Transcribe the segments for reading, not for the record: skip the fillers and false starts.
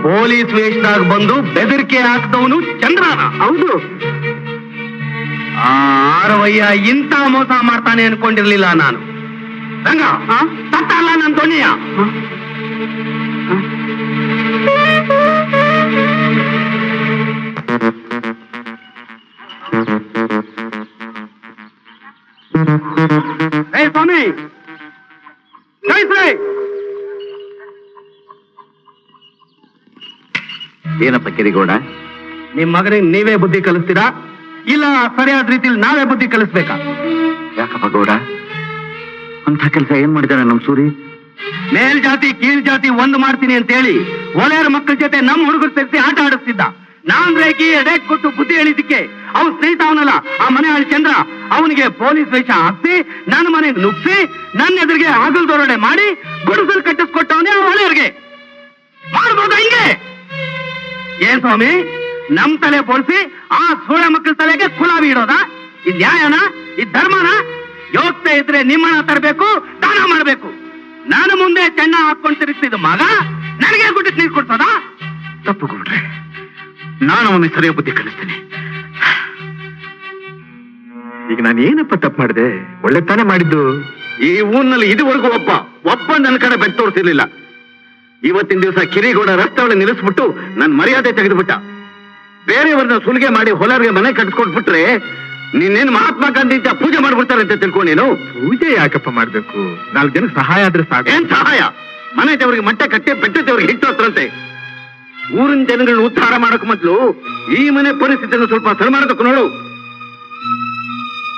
Police ವೇಷದಾಗ ಬಂದು ಬೆದರಿಕೆ ಹಾಕ್ದವನು ಚಂದ್ರನ. ಹೌದು. ಆರವಯ್ಯ ಇಂಥ ಮೋಸ ಮಾಡ್ತಾನೆ ಅನ್ಕೊಂಡಿರ್ಲಿಲ್ಲ ನಾನು. ರಂಗ ತಟ್ಟ ಅಲ್ಲ ನನ್ನ ದೊಣ್ಣೆಯ. ಹೇ ಸ್ವಾಮಿ, ಏನಪ್ಪ ಕಿರಿಗೌಡ? ನಿಮ್ ಮಗನಿಗೆ ನೀವೇ ಬುದ್ಧಿ ಕಲಿಸ್ತೀರಾ ಇಲ್ಲ ಸರಿಯಾದ ರೀತಿಯಲ್ಲಿ ನಾವೇ ಬುದ್ಧಿ ಕಲಿಸ್ಬೇಕಾ? ಯಾಕಪ್ಪ ಗೌಡ, ಅಂತ ಕೆಲಸ ಏನ್ ಮಾಡಿದಾನೆ ನಮ್ ಸೂರಿ? ಮೇಲ್ ಜಾತಿ ಕೀಳ್ ಜಾತಿ ಒಂದು ಮಾಡ್ತೀನಿ ಅಂತ ಹೇಳಿ ಒಳ್ಳೆಯರ ಮಕ್ಕಳ ಜೊತೆ ನಮ್ ಹುಡುಗರು ಸೇರಿಸಿ ಆಟ ಆಡಿಸ್ತಿದ್ದ. ನಾನ್ ರೇಖಿ ಎಡೆಕ್ ಕೊಟ್ಟು ಬುದ್ಧಿ ಹೇಳಿದ್ದಕ್ಕೆ ಅವ್ನು ಸ್ನೇಹಿತ ಅವನಲ್ಲ ಆ ಮನೆ ಆಳಿ ಚಂದ್ರ, ಅವನಿಗೆ ಪೊಲೀಸ್ ವೇಷ ಹಾಕ್ಸಿ ನನ್ನ ಮನೆಗೆ ನುಗ್ಸಿ ನನ್ನ ಎದುರಿಗೆ ಹಗಲ್ ದೊರಡೆ ಮಾಡಿ ಗುಡಿಸಲು ಕಟ್ಟಿಸ್ಕೊಟ್ಟವನೇ ಆ ಒಳ್ಳೆಯವ್ರಿಗೆ. ಮಾಡ್ಬೋದ ಹಿಂಗೆ? ಏನ್ ಸ್ವಾಮಿ, ನಮ್ ತಲೆ ಬೋಳ್ಸಿ ಆ ಸೂಳೆ ಮಕ್ಕಳ ತಲೆಗೆ ಕುಲಾವಿ ಇಡೋದ? ಇದ್ ನ್ಯಾಯನ? ಇದ್ ಧರ್ಮನ? ಯೋಗ್ಯತೆ ಇದ್ರೆ ನಿಮ್ಮನ್ನ ತರಬೇಕು, ದಾನ ಮಾಡ್ಬೇಕು. ನಾನು ಮುಂದೆ ಚೆನ್ನ ಹಾಕೊಂಡು ತಿರುಗ್ತಿದ್ದ ಮಗ ನನಗೆ ಗುಡ್ಡಕ್ಕೆ ನೀರು ಕೊಡ್ತದ? ತಪ್ಪು ಗೌಡ್ರೆ, ನಾನು ಅವನಿಗೆ ಸರಿಯಾದ ಬುದ್ಧಿ ಕಲಿಸ್ತೀನಿ. ಈಗ ನಾನು ಏನಪ್ಪ ತಪ್ಪು ಮಾಡಿದೆ? ಒಳ್ಳೆ ತಾನೇ ಮಾಡಿದ್ದು. ಈ ಊರಿನಲ್ಲಿ ಇದುವರೆಗೂ ಒಬ್ಬ ನನ್ನ ಕಡೆ ಬೆಟ್ಟು ತೋರಿಸಿರ್ಲಿಲ್ಲ. ಇವತ್ತಿನ ದಿವಸ ಕಿರಿಗೌಡ ರಸ್ತೆ ಒಳಗೆ ನಿಲ್ಲಿಸ್ಬಿಟ್ಟು ನನ್ ಮರ್ಯಾದೆ ತೆಗೆದುಬಿಟ್ಟ. ಬೇರೆಯವ್ರನ್ನ ಸುಲಿಗೆ ಮಾಡಿ ಹೊಲರಿಗೆ ಮನೆ ಕಟ್ಸ್ಕೊಟ್ಬಿಟ್ರೆ ನಿನ್ನೇನು ಮಹಾತ್ಮ ಗಾಂಧಿ ಅಂತ ಪೂಜೆ ಮಾಡ್ಬಿಡ್ತಾರೆ ಅಂತ ತಿಳ್ಕೊಂಡೇನು? ಪೂಜೆ ಯಾಕಪ್ಪ ಮಾಡ್ಬೇಕು? 4 ಜನಕ್ಕೆ ಸಹಾಯ ಆದ್ರೆ ಸಾಕು. ಏನ್ ಸಹಾಯ? ಮನೆ ದೇವರಿಗೆ ಮಟ್ಟ ಕಟ್ಟಿ ಬೆಟ್ಟ ದೇವರಿಗೆ ಹಿಟ್ಟು ಹತ್ರಂತೆ. ಊರಿನ ಜನಗಳನ್ನ ಉದ್ಧಾರ ಮಾಡಕ್ ಮೊದ್ಲು ಈ ಮನೆ ಪರಿಸ್ಥಿತಿಯನ್ನು ಸ್ವಲ್ಪ ಸರಿ ಮಾಡಬೇಕು ನೋಡು.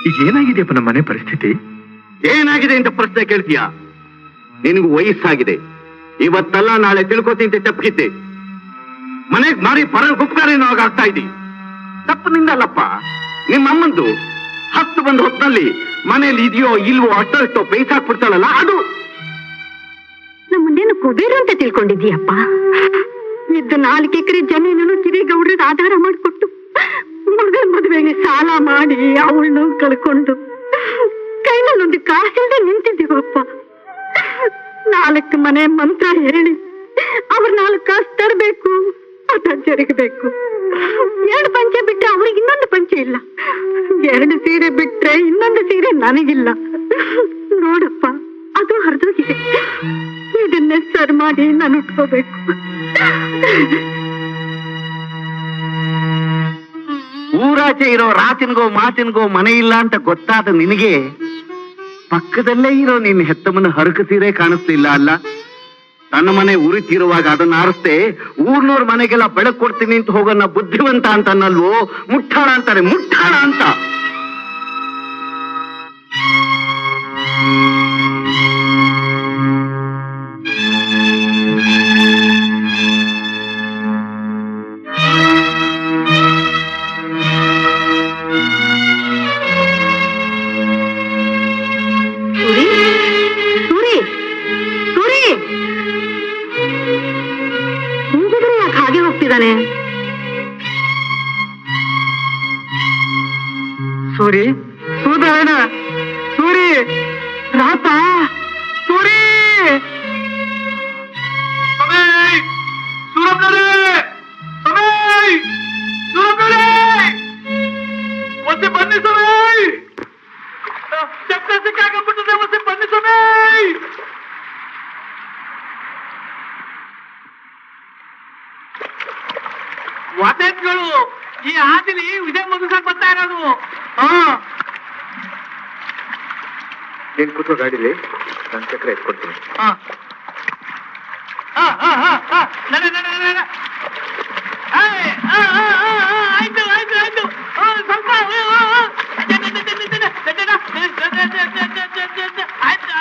ಈಗ ಏನಾಗಿದೆಯಪ್ಪ ನಮ್ಮ ಮನೆ ಪರಿಸ್ಥಿತಿ? ಏನಾಗಿದೆ ಅಂತ ಪ್ರಶ್ನೆ ಕೇಳ್ತೀಯ? ನಿನಗೂ ವಯಸ್ಸಾಗಿದೆ, ಇವತ್ತಲ್ಲ ನಾಳೆ ತಿಳ್ಕೊತೀನಿ ತಪ್ಪಿದ್ದೆ. ಮನೆಗ್ ಮಾರಿ ಪರ ಗುಪ್ಕಾರೇನೋ ಆಗ್ತಾ ಇದ್ದಿ. ತಪ್ಪು ನಿಂದಲ್ಲಪ್ಪ, ನಿಮ್ಮ ಅಮ್ಮಂದು. 10 ಬಂದ ಹೊತ್ತಿನಲ್ಲಿ ಮನೇಲಿ ಇದೆಯೋ ಇಲ್ವೋ ಅಷ್ಟೋ ಬೇಯಿಸಾಕ್ಬಿಡ್ತಾಳಲ್ಲ ಅದು. ನಮ್ಮನ್ನೇನು ಕುಬೇರು ಅಂತ ತಿಳ್ಕೊಂಡಿದ್ದೀಯಪ್ಪ? ಇದ್ದು 4 ಎಕರೆ ಜಮೀನನ್ನು ಕಿರಿಗೌಡ್ರಿಗೆ ಆಧಾರ ಮಾಡಿಕೊಟ್ಟು ಮಗಳ ಮದುವೆಗೆ ಸಾಲ ಮಾಡಿ ಅವಳನ್ನು ಕಳ್ಕೊಂಡು ಕೈನಲ್ಲೊಂದು ಕಾಸಿಲ್ಲದೆ ನಿಂತಿದ್ದೀವಪ್ಪ. 4 ಮನೆ ಮಂತ್ರ ಹೇಳಿ ಅವ್ರ 4 ಕಾಸು ತರಬೇಕು, ಅದ ಜರುಗಬೇಕು. 2 ಪಂಚೆ ಬಿಟ್ರೆ ಅವ್ರಿಗೆ ಇನ್ನೊಂದು ಪಂಚೆ ಇಲ್ಲ, 2 ಸೀರೆ ಬಿಟ್ರೆ ಇನ್ನೊಂದು ಸೀರೆ ನನಗಿಲ್ಲ. ನೋಡಪ್ಪ, ಅದು ಹರಿದೋಗಿದೆ. ಇದನ್ನೇ ಸರ್ ಮಾಡಿ ನಾನು ಉಟ್ಕೋಬೇಕು. ಊರಾಚೆ ಇರೋ ರಾತಿನ್ಗೋ ಮಾತಿನ್ಗೋ ಮನೆ ಇಲ್ಲ ಅಂತ ಗೊತ್ತಾದ ನಿನಗೆ ಪಕ್ಕದಲ್ಲೇ ಇರೋ ನಿನ್ನ ಹೆತ್ತಮ್ಮನ ಹರಕ ಸೀರೆ ಕಾಣಿಸ್ಲಿಲ್ಲ ಅಲ್ಲ? ತನ್ನ ಮನೆ ಉರಿತಿರುವಾಗ ಅದನ್ನ ಆರಿಸ್ತೆ ಊರ್ನೋರ್ ಮನೆಗೆಲ್ಲ ಬೆಳಕು ಕೊಡ್ತೀನಿ ಅಂತ ಹೋಗೋನ್ನ ಬುದ್ಧಿವಂತ ಅಂತನಲ್ವೋ, ಮುಟ್ಟಾಳ ಅಂತಾರೆ, ಮುಟ್ಟಾಳ ಅಂತ. ಹಾಗೆ ಹೋಗ್ತಿದ್ದಾನೆ ಸೂರಿ, ಸೂದರಣ, ಸೂರಿ, ರಾತ, ಸೂರಿ, ಮತ್ತೆ ಬನ್ನಿ ಸಮಯ ಚಪ್ಪ ಸಿಕ್ಕಾಕೊಂಡ್ಬಿಟ್ಟಿದೆ, ಮತ್ತೆ ಬನ್ನಿ ಸಮಯ. ವಾದ್ಯಗಳು ಈ ಹಾದಿಲಿ ವಿಜಯ ಮುಗಿಸಕ್ ಬರ್ತಾ ಇರೋದು. ನೀನ್ ಕೂತ್ಕೋ ಗಾಡಿಲಿ, ನಾನು ಚಕ್ರ ಎತ್ಕೊಡ್ತೀನಿ. ಆಯ್ತು ಆಯ್ತು ಆಯ್ತು, ಸ್ವಲ್ಪ ಆಯ್ತು ಆಯ್ತು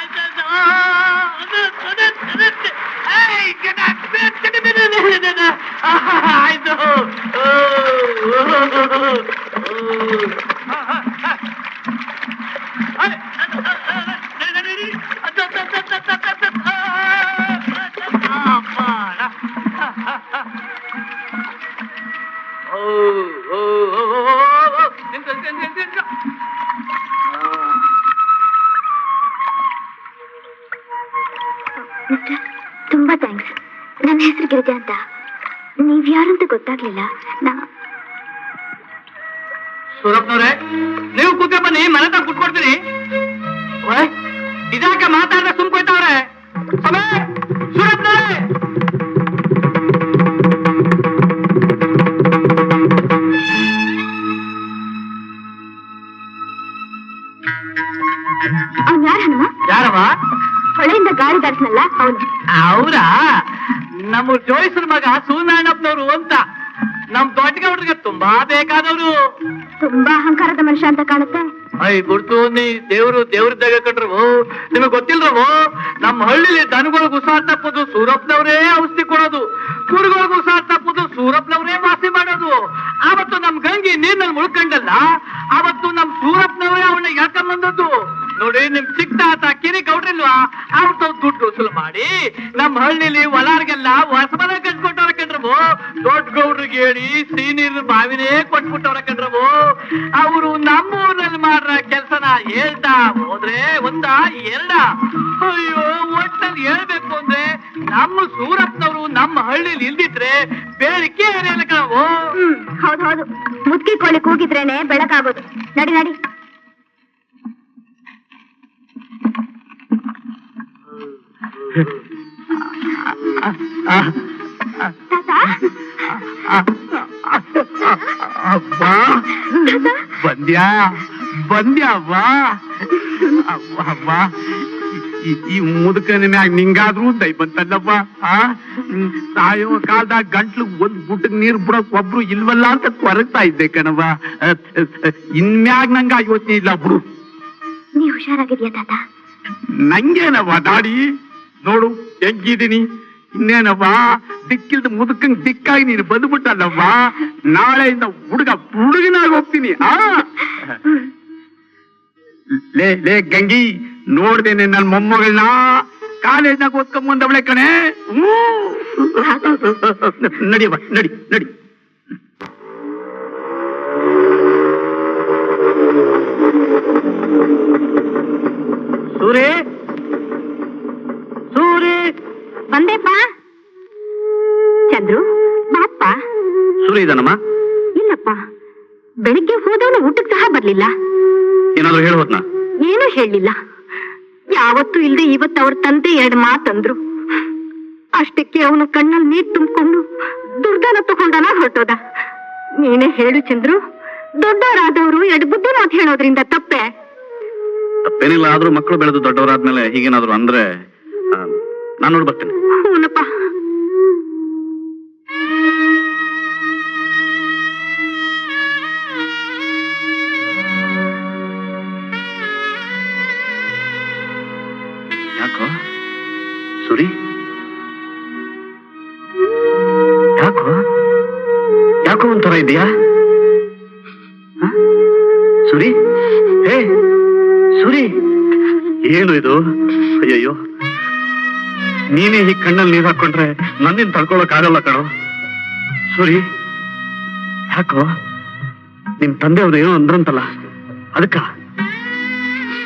ಆಯ್ತು. ತುಂಬಾ ಥ್ಯಾಂಕ್ಸ್. ನನ್ನ ಹೆಸರು ಗಿರಿಜಾ ಅಂತ. ನೀವ್ಯಾರಂತ ಗೊತ್ತಾಗ್ಲಿಲ್ಲ. ಸೂರಪ್ಪನವ್ರೆ, ನೀವು ಕೂತ್ಕೊಂಡ್ ಬನ್ನಿ, ಮನೆ ತಗ ಕುಟ್ಕೊಡ್ತೀನಿ. ಇದಾಕ ಮಾತಾಡ್ದೆ ಸುಮ್ಕೋಯ್ತವ್ರೆ. ಸೂರಪ್ಪನವ್ರೆ, ಅವ್ನ್ ಯಾರ ಹನುಮ? ಯಾರವ? ಹೊಳೆಯಿಂದ ಗಾಳಿ ದಾಟ್ನಲ್ಲ ಅವನು. ಅವ್ರ ನಮ್ಮ ಜೋಯಿಸರ ಮಗ ಸೂರ್ಯನಾರಾಯಣಪ್ಪನವರು ಅಂತ. ನಮ್ ದೊಡ್ಡಗೌಡ್ರಿಗೆ ತುಂಬಾ ಬೇಕಾದವರು. ತುಂಬಾ ಅಹಂಕಾರದ ಮನುಷ್ಯ ಅಂತ ಕಾಣುತ್ತೆ. ಬಿಡ್ತು ನೀ ದೇವ್ರದಾಗ ಕಂಡ್ರವು. ನಿಮಗ್ ಗೊತ್ತಿಲ್ರವು, ನಮ್ಮ ಹಳ್ಳಿಲಿ ದನಗಳಿಗೆ ಉಸಾರ್ ತಪ್ಪೋದು ಸೂರಪ್ಪನವರೇ ಔಷಧಿ ಕೊಡೋದು, ಕುರಿಗಳಿಗೆ ಉಸಾರ್ ತಪ್ಪೋದು ಸೂರಪ್ಪನವರೇ ವಾಸಿ ಮಾಡೋದು. ಆವತ್ತು ನಮ್ ಗಂಗಿ ನೀರ್ನಲ್ಲಿ ಮುಳ್ಕಂಡಲ್ಲ, ಆವತ್ತು ನಮ್ ಸೂರಪ್ಪನವರೇ ಅವನ್ನ ಎಳ್ಕೊಂಬಂದದ್ದು. ನೋಡಿ, ನಿಮ್ ಚಿಕ್ಕ ತಾತ ಕಿರಿ ಗೌಡ್ರಿಲ್ವಾ, ಅವ್ರ ದುಡ್ಡು ವಸೂಲು ಮಾಡಿ ನಮ್ ಹಳ್ಳಿಲಿ ಹೊಲಾರ್ಗೆಲ್ಲ ಹೊಸಮನ ಕಟ್ಕೊಟ್ಟವ್ರ ಕಂಡ್ರವು. ದೊಡ್ಡ ಗೌಡ್ರಿಗೆ ಹೇಳಿ ಸೀನೀರ್ ಬಾವಿನೇ ಕೊಟ್ಬಿಟ್ಟವ್ರ ಕಂಡ್ರವು. ಅವರು ನಮ್ಮೂರಲ್ಲಿ ಮಾಡ್ರ ಕೆಲ್ಸನ ಹೇಳ್ತಾ ಹೋದ್ರೆ ಒಂದ ಎರಡ, ಅಯ್ಯೋ ಒಟ್ಟಲ್ಲಿ ಹೇಳ್ಬೇಕು ಅಂದ್ರೆ ನಮ್ಮ ಸೂರಪ್ಪನವರು ನಮ್ಮ ಹಳ್ಳಿಲಿ ಇಲ್ದಿದ್ರೆ ಬೇಡಿಕೆ ಏನಿಲ್ಲ ಕಣವು. ಹೌದು, ಮುದ್ಕಿ ಕೋಳಿ ಕೂಗಿದ್ರೇನೆ ಬೆಳಕಾಗೋದು. ನಡಿ ನಡಿ. ಬಂದ್ಯಾವ್ವಾ ಅವ್ವ, ಈ ಮುದುಕನ ಮ್ಯಾಗ ನಿಂಗಾದ್ರೂ ದೈ ಬಂತಲ್ಲವ್ವ. ಸಾಯೋ ಕಾಲದಾಗ ಗಂಟ್ಲು ಒಂದ್ ಬುಟ್ಟಕ್ ನೀರ್ ಬಿಡಕ್ ಒಬ್ರು ಇಲ್ವಲ್ಲ ಅಂತ ಕೊರಗ್ತಾ ಇದ್ದೆ ಕಣವ್ವ. ಇನ್ಮ್ಯಾಗ ನಂಗ ಯೋಚನೆ ಇಲ್ಲ ಬಿಡು. ನೀ ಹುಷಾರಾಗಿದ್ಯಾ ತಾತ? ನಂಗೇನವ್ವ ದಾಡಿ, ನೋಡು ಹೆಂಗಿದೀನಿ. ಇನ್ನೇನವ್ವ, ದಿಕ್ಕಿಲ್ದ ಮುದುಕಂಗ್ ದಿಕ್ಕಾಗಿ ನೀನು ಬಂದ್ಬಿಟ್ಟಲ್ಲವ್ವ. ನಾಳೆಯಿಂದ ಹುಡುಗನಾಗಿ ಹೋಗ್ತೀನಿ. ಲೇ ಗಂಗಿ, ನೋಡ್ದೇನೆ ನನ್ ಮೊಮ್ಮಗಳನ್ನ ಕಾಲೇಜ್ನಾಗ ಓದ್ಕೊಂಡ್ ಬಂದವಳೆ ಕಣೆ. ನಡಿಯವ್ವ, ನಡಿ ನಡಿ. ಸೂರಿ ಬಂದೇಪ್ಪ. ಚಂದ್ರು ಬಾಪ್ಪ. ಸೂರಿ ಇದಾನಮ್ಮ? ಇಲ್ಲಪ್ಪ, ಬೆಳಿಗ್ಗೆ ಹೋದವನು ಊಟಕ್ಕೆ ಸಹ ಬರ್ಲಿಲ್ಲ. ಏನಾದ್ರು ಹೇಳೋದ್ನ? ಏನೂ ಹೇಳಲಿಲ್ಲ. ಯಾವತ್ತೂ ಇಲ್ದೆ ಇವತ್ತು ಅವ್ರ ತಂದೆ 2 ಮಾತಂದ್ರು. ಅಷ್ಟಕ್ಕೆ ಅವನ ಕಣ್ಣಲ್ಲಿ ನೀರ್ ತುಂಬಿಕೊಂಡು ದುರ್ಗಾನ ತಗೊಂಡನ ಹೊರಟೋದ. ನೀನೇ ಹೇಳು ಚಂದ್ರು, ದೊಡ್ಡವರಾದವರು 2 ಬುದ್ಧಿ ಮಾತು ಹೇಳೋದ್ರಿಂದ ತಪ್ಪೆ? ತಪ್ಪೇನಿಲ್ಲ. ಆದ್ರೂ ಮಕ್ಕಳು ಬೆಳೆದು ದೊಡ್ಡವರಾದ್ಮೇಲೆ ಹೀಗೇನಾದ್ರು ಅಂದ್ರೆ ನಾನು ನೋಡಿ ಬರ್ತೇನೆ. ಹೂನಪ್ಪ. ಯಾಕೋ ಸುರಿ, ಯಾಕೋ ಒಂಥರ ಇದೆಯಾ ಸುರಿ? ಹೇ ಸುರಿ, ಏನು ಇದು? ಅಯ್ಯಯ್ಯೋ, ನೀನೇ ಈ ಕಣ್ಣಲ್ಲಿ ನೀರು ಹಾಕೊಂಡ್ರೆ ನನ್ನಿಂದ ತಡ್ಕೊಳಕ್ ಆಗಲ್ಲ ಕಣೋ. ಸುರಿ, ಯಾಕೋ ನಿಮ್ ತಂದೆಯವ್ರು ಏನೋ ಅಂದ್ರಂತಲ್ಲ, ಅದಕ್ಕ?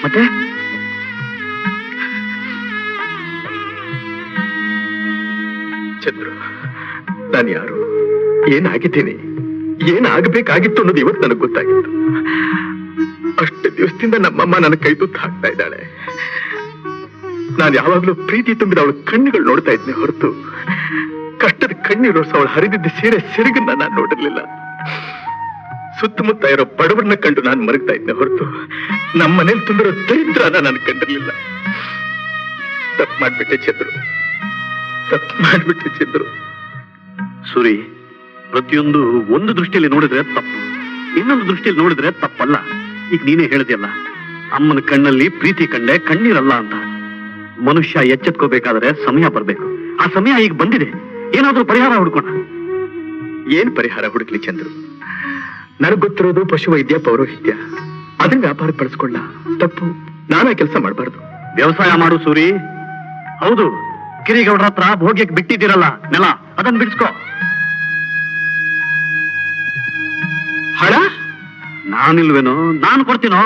ಮತ್ತೆ ಚಂದ್ರು, ನಾನು ಯಾರು, ಏನಾಗಿದ್ದೀನಿ, ಏನಾಗಬೇಕಾಗಿತ್ತು ಅನ್ನೋದು ಇವತ್ತು ನನಗೆ ಗೊತ್ತಾಗಿತ್ತು. ಅಷ್ಟು ದಿವಸದಿಂದ ನಮ್ಮಮ್ಮ ನನ್ನ ಕೈ ತುತ್ತು ಹಾಕ್ತಾ ಇದ್ದಾಳೆ. ನಾನು ಯಾವಾಗ್ಲೂ ಪ್ರೀತಿ ತುಂಬಿದ ಅವಳ ಕಣ್ಣುಗಳು ನೋಡ್ತಾ ಇದ್ದೆ ಹೊರತು ಕಷ್ಟದ ಕಣ್ಣೀರು ಅವಳು ಹರಿದಿದ್ದ ಸೀರೆ ಸಿರಿಗನ್ನ ನಾನು ನೋಡಿರ್ಲಿಲ್ಲ. ಸುತ್ತಮುತ್ತ ಇರೋ ಬಡವರನ್ನ ಕಂಡು ನಾನು ಮರಗ್ತಾ ಇದ್ದೆ ಹೊರತು ನಮ್ಮ ಮನೇಲಿ ತುಂಬಿರೋ ದರಿದ್ರನ ನಾನು ಕಂಡಿರ್ಲಿಲ್ಲ. ತಪ್ಪು ಮಾಡ್ಬಿಟ್ಟೆ ಚಂದ್ರು, ತಪ್ಪು ಮಾಡ್ಬಿಟ್ಟೆ ಚಂದ್ರು. ಸುರಿ, ಪ್ರತಿಯೊಂದು ಒಂದು ದೃಷ್ಟಿಯಲ್ಲಿ ನೋಡಿದ್ರೆ ತಪ್ಪು, ಇನ್ನೊಂದು ದೃಷ್ಟಿಯಲ್ಲಿ ನೋಡಿದ್ರೆ ತಪ್ಪಲ್ಲ. ಈಗ ನೀನೇ ಹೇಳಿದೆಯಲ್ಲ, ಅಮ್ಮನ ಕಣ್ಣಲ್ಲಿ ಪ್ರೀತಿ ಕಂಡೆ ಕಣ್ಣೀರಲ್ಲ ಅಂತ. ಮನುಷ್ಯ ಎಚ್ಚೆತ್ಕೋಬೇಕಾದ್ರೆ ಸಮಯ ಬರ್ಬೇಕು. ಆ ಸಮಯ ಈಗ ಬಂದಿದೆ. ಏನಾದ್ರೂ ಪರಿಹಾರ ಹುಡ್ಕೋಣ. ಏನ್ ಪರಿಹಾರ ಹುಡುಕ್ಲಿ ಚಂದ್ರು? ನನಗ್ ಗೊತ್ತಿರೋದು ಪಶುವೈದ್ಯ, ಪೌರೋಹಿತ್ಯ. ಅದನ್ನ ವ್ಯಾಪಾರ ಪಡಿಸ್ಕೊಳ್ಳ ತಪ್ಪು. ನಾನಾ ಕೆಲಸ ಮಾಡಬಾರ್ದು. ವ್ಯವಸಾಯ ಮಾಡು ಸೂರಿ. ಹೌದು, ಕಿರಿಗೌಡ್ರ ಹತ್ರ ಭೋಗ್ಯಕ್ಕೆ ಬಿಟ್ಟಿದ್ದೀರಲ್ಲ ನೆಲ, ಅದನ್ನ ಬಿಡಿಸ್ಕೋ. ಹಣ ನಾನಿಲ್ವೇನೋ, ನಾನು ಕೊಡ್ತೀನೋ.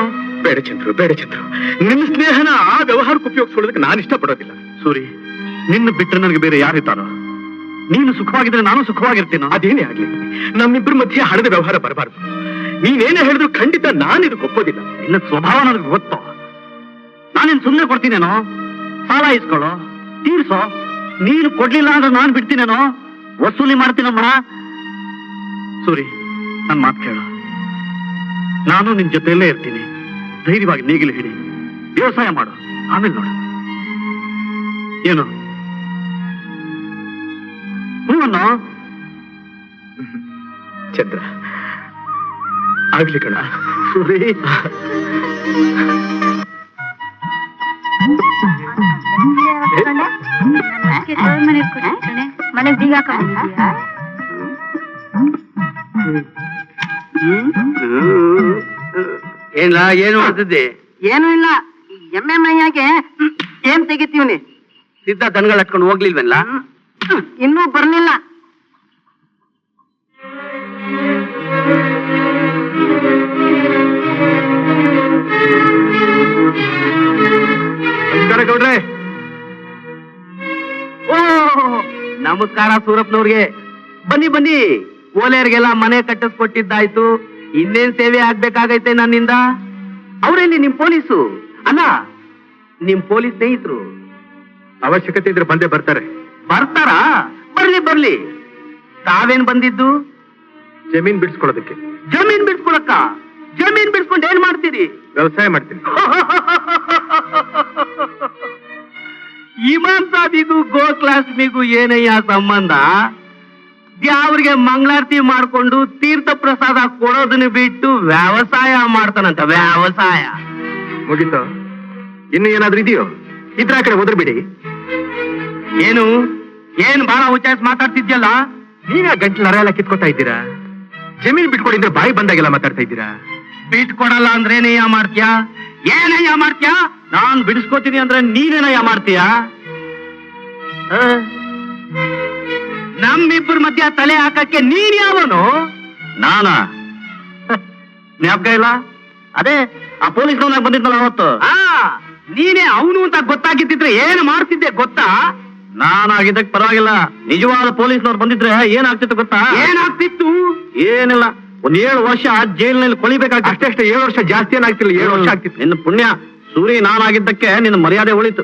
ಬೇಡ ಚಂದ್ರು, ಬೇಡ ಚಂದ್ರು. ನಿನ್ನ ಸ್ನೇಹನ ಆ ವ್ಯವಹಾರಕ್ಕೆ ಉಪಯೋಗಿಸ್ಕೊಳ್ಳೋದಕ್ಕೆ ನಾನು ಇಷ್ಟಪಡೋದಿಲ್ಲ. ಸೂರಿ, ನಿನ್ನ ಬಿಟ್ಟರೆ ನನಗೆ ಬೇರೆ ಯಾರಿದ್ದಾರೋ? ನೀನು ಸುಖವಾಗಿದ್ರೆ ನಾನು ಸುಖವಾಗಿರ್ತೀನೋ? ಅದೇನೇ ಆಗ್ಲಿ, ನಮ್ಮಿಬ್ಬರ ಮಧ್ಯೆ ಹಣದ ವ್ಯವಹಾರ ಬರಬಾರ್ದು. ನೀನೇನೇ ಹೇಳಿದ್ರು ಖಂಡಿತ ನಾನು ಇದಕ್ಕೆ ಒಪ್ಪೋದಿಲ್ಲ. ನಿನ್ನ ಸ್ವಭಾವ ನನಗೆ ಗೊತ್ತು. ನಾನೇನ್ ಸುಮ್ಮನೆ ಕೊಡ್ತೀನೇನೋ? ಸಾಲ ಇಸ್ಕೊಳ್ಳೋ, ತೀರ್ಸೋ. ನೀನು ಕೊಡ್ಲಿಲ್ಲ ಅಂದ್ರೆ ನಾನು ಬಿಡ್ತೀನೇನೋ? ವಸೂಲಿ ಮಾಡ್ತೀನಮ್ಮ. ಸೂರಿ, ನನ್ ಮಾತು ಕೇಳು. ನಾನು ನಿನ್ ಜೊತೆಯಲ್ಲೇ ಇರ್ತೀನಿ. ಧೈರ್ಯವಾಗಿ ನೇಗಿಲು ಹಿಡಿ, ವ್ಯವಸಾಯ ಮಾಡು, ಆಮೇಲೆ ನೋಡು. ಏನು ಹೂವನ್ನೋ? ಚಂದ್ರ, ಆಗ್ಲಿ ಕಣ. ಸೂರಿ, ಮನೆ ಬೀಗ ಏನ್ಲ, ಏನು ಮಾಡ್ತಿದ್ದೆ? ಏನು ಇಲ್ಲ, ಎಮ್ಮೆ ಮೈಯಾಗೆ ಏನ್ ತೆಗಿತೀವ್ನಿ. ಸಿದ್ಧ ದನಗಳು ಹಟ್ಕೊಂಡು ಹೋಗ್ಲಿಲ್ವಲ್ಲ? ಇನ್ನೂ ಬರ್ಲಿಲ್ಲ. ನಮಸ್ಕಾರ ಗೌಡ್ರೆ. ಓ, ನಮಸ್ಕಾರ ಸೂರಪ್ಪನವ್ರಿಗೆ. ಬನ್ನಿ ಬನ್ನಿ, ಓಲೆಯರ್ಗೆಲ್ಲ ಮನೆ ಕಟ್ಟಿಸ್ಕೊಟ್ಟಿದ್ದಾಯ್ತು. ಇನ್ನೇನ್ ಸೇವೆ ಆಗ್ಬೇಕಾಗೈತೆ ನನ್ನಿಂದ. ಅವರಲ್ಲಿ ನಿಮ್ ಪೊಲೀಸು ಅಲ್ಲ, ನಿಮ್ ಪೊಲೀಸ್ ಸ್ನೇಹಿತರು. ಅವಶ್ಯಕತೆ ಇದ್ರೆ ಬಂದೇ ಬರ್ತಾರೆ. ಬರ್ತಾರಾ? ಬರ್ಲಿ ಬರ್ಲಿ. ತಾವೇನ್ ಬಂದಿದ್ದು? ಜಮೀನ್ ಬಿಡಿಸ್ಕೊಳ್ಳೋದಕ್ಕೆ. ಜಮೀನ್ ಬಿಡ್ಸ್ಕೊಳಕ್ಕ? ಜಮೀನ್ ಬಿಡ್ಸ್ಕೊಂಡು ಏನ್ ಮಾಡ್ತೀರಿ? ವ್ಯವಸಾಯ ಮಾಡ್ತೀನಿ. ಇಮಾಮ್ ಸಾಬಿಗೂ ಗೋಕ್ಲಾಸ್ಮಿಗೂ ಏನಯ್ಯ ಸಂಬಂಧ? ಅವ್ರಿಗೆ ಮಂಗಳಾರತಿ ಮಾಡ್ಕೊಂಡು ತೀರ್ಥ ಪ್ರಸಾದ ಕೊಡೋದನ್ನ ಬಿಟ್ಟು ವ್ಯವಸಾಯ ಮಾಡ್ತಾನಂತ. ವ್ಯವಸಾಯ ಮುಗೀತು? ಇನ್ನು ಏನಾದ್ರೂ ಇದೆಯೋ? ಇದ್ರ ಆ ಕಡೆ ಒದರ್ಬಿಡಿ. ಏನು ಏನ್ ಬಹಳ ಉಚ್ಚಾರಿಸಿ ಮಾತಾಡ್ತಿದ್ಯಲ್ಲ? ನೀವೇ ಗಂಟ್ಲು ನರ ಎಲ್ಲ ಕಿತ್ಕೊತಾ ಇದ್ದೀರಾ? ಜಮೀನ್ ಬಿಟ್ಕೊಂಡಿದ್ರೆ ಬಾಯಿ ಬಂದಾಗೆಲ್ಲ ಮಾತಾಡ್ತಾ ಇದ್ದೀರಾ. ಬಿಟ್ಕೊಡಲ್ಲ ಅಂದ್ರೆ ಏನಯ್ಯ ಮಾಡ್ತೀಯಾ? ಏನಯ್ಯ ಮಾಡ್ತೀಯಾ? ನಾನ್ ಬಿಡಿಸ್ಕೋತೀನಿ ಅಂದ್ರೆ ನೀನೇನಯ್ಯ ಮಾಡ್ತೀಯ? ನಮ್ಮಿಬ್ಬರ ಮಧ್ಯ ತಲೆ ಹಾಕಕ್ಕೆ ನೀನ್ ಯಾವನು? ನಾನಾ? ಜ್ಞಾಪಕ ಇಲ್ಲ? ಅದೇ ಆ ಪೊಲೀಸ್ನವನಾಗ ಬಂದಿದ್ನಲ್ಲ ಅವತ್ತು. ನೀನೇ ಅವನು ಅಂತ ಗೊತ್ತಾಗಿದ್ದಿದ್ರೆ ಏನು ಮಾಡ್ತಿದ್ದೆ ಗೊತ್ತಾ? ನಾನಾಗಿದ್ದಕ್ಕೆ ಪರವಾಗಿಲ್ಲ. ನಿಜವಾದ ಪೊಲೀಸ್ನವ್ರು ಬಂದಿದ್ರೆ ಏನಾಗ್ತಿತ್ತು ಗೊತ್ತಾ? ಏನಾಗ್ತಿತ್ತು? ಏನಿಲ್ಲ, ಒಂದ್ 7 ವರ್ಷ ಜೈಲಿನಲ್ಲಿ ಕೊಳಿಬೇಕಾಗ್ತದೆ. ಅಷ್ಟೇ 7 ವರ್ಷ ಜಾಸ್ತಿ ಏನಾಗ್ತಿಲ್ಲ, 7 ವರ್ಷ ಆಗ್ತಿತ್ತು. ನಿನ್ನ ಪುಣ್ಯ ಸೂರಿ, ನಾನಾಗಿದ್ದಕ್ಕೆ ನಿನ್ನ ಮರ್ಯಾದೆ ಉಳಿತು.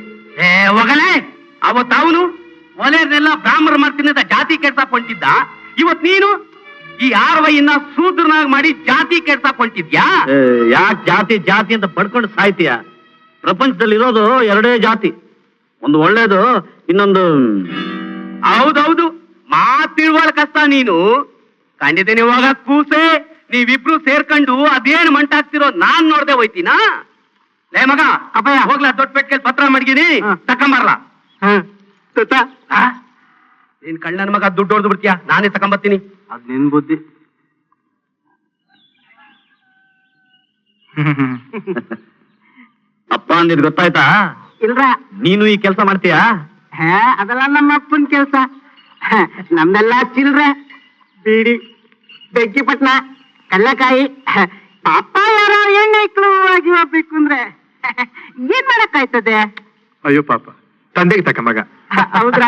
ಹೋಗಲೇ, ಅವತ್ತು ಅವನು ಒಲೆಯನ್ನೆಲ್ಲ ಬ್ರಾಹ್ಮಣ ಮಾಡ್ತೀನಿ ಅಂತ ಜಾತಿ ಕೆಡ್ಸಕ್ ಹೊಂಟಿದ್ದ. ಇವತ್ ನೀನು ಈ ಆರ್ವೈಯನ್ನ ಸೂತ್ರನಾಗ್ ಮಾಡಿ ಜಾತಿ ಕೆಡ್ಸಕ್ ಹೊಂಟಿದ್ಯಾ? ಯಾಕೆ ಜಾತಿ ಜಾತಿ ಅಂತ ಬಡ್ಕೊಂಡು ಸಾಯ್ತೀಯ? ಪ್ರಪಂಚದಲ್ಲಿ ಇರೋದು 2 ಜಾತಿ, ಒಂದು ಒಳ್ಳೇದು, ಇನ್ನೊಂದು. ಹೌದೌದು, ಮಾತಿರುವಳ ಕಷ್ಟ. ನೀನು ಕಂಡಿದ್ದೇನೆ ಇವಾಗ ಕೂಸೆ. ನೀವಿಬ್ರು ಸೇರ್ಕೊಂಡು ಅದೇನ್ ಮಂಟಾಗ್ತಿರೋ ನಾನ್ ನೋಡ್ದೆ ಹೋಯ್ತೀನಾ? ಲೇ ಮಗ, ಅಪ್ಪಯ್ಯ ಹೋಗ್ಲಾ, ದೊಡ್ಡ ಪೆಟ್ಕೆಲ್ ಪತ್ರ ಮಡಗಿನಿ, ತಕೊಂಬರ್ಲಾ? ನೀನ್ ಕಳ್ಳನ ಮಗ ದುಡ್ಡು ಹೊಡೆದು ಬಿಡ್ತೀಯ, ನಾನೇ ತಕೊಂಬರ್ತೀನಿ. ಅದ್ ನಿನ್ ಬುದ್ಧಿ. ಅಪ್ಪ ಅಂದಿದ್ ಗೊತ್ತಾಯ್ತಾ? ಇಲ್ರ, ನೀನು ಈ ಕೆಲಸ ಮಾಡ್ತೀಯಾ? ಅದೆಲ್ಲ ನಮ್ಮ ಅಪ್ಪನ ಕೆಲ್ಸ. ನಮ್ದೆಲ್ಲ ಚಿಲ್ರೆ, ಬೀಡಿ, ಬೆಂಕಿಪಟ್ನ, ಕಲ್ಲಕಾಯಿ. ಪಾಪ ಯಾರೋ ಹೆಣ್ಣೈಕ್ಳು ಆಗಿ ಹೋಗ್ಬೇಕು ಅಂದ್ರೆ ಏನ್ ಮಾಡಕ್ಕಾಯ್ತದೆ? ಅಯ್ಯೋ ಪಾಪ, ತಂದೆಗೆ ತಕ್ಕ ಮಗ. ಹೌದ್ರ,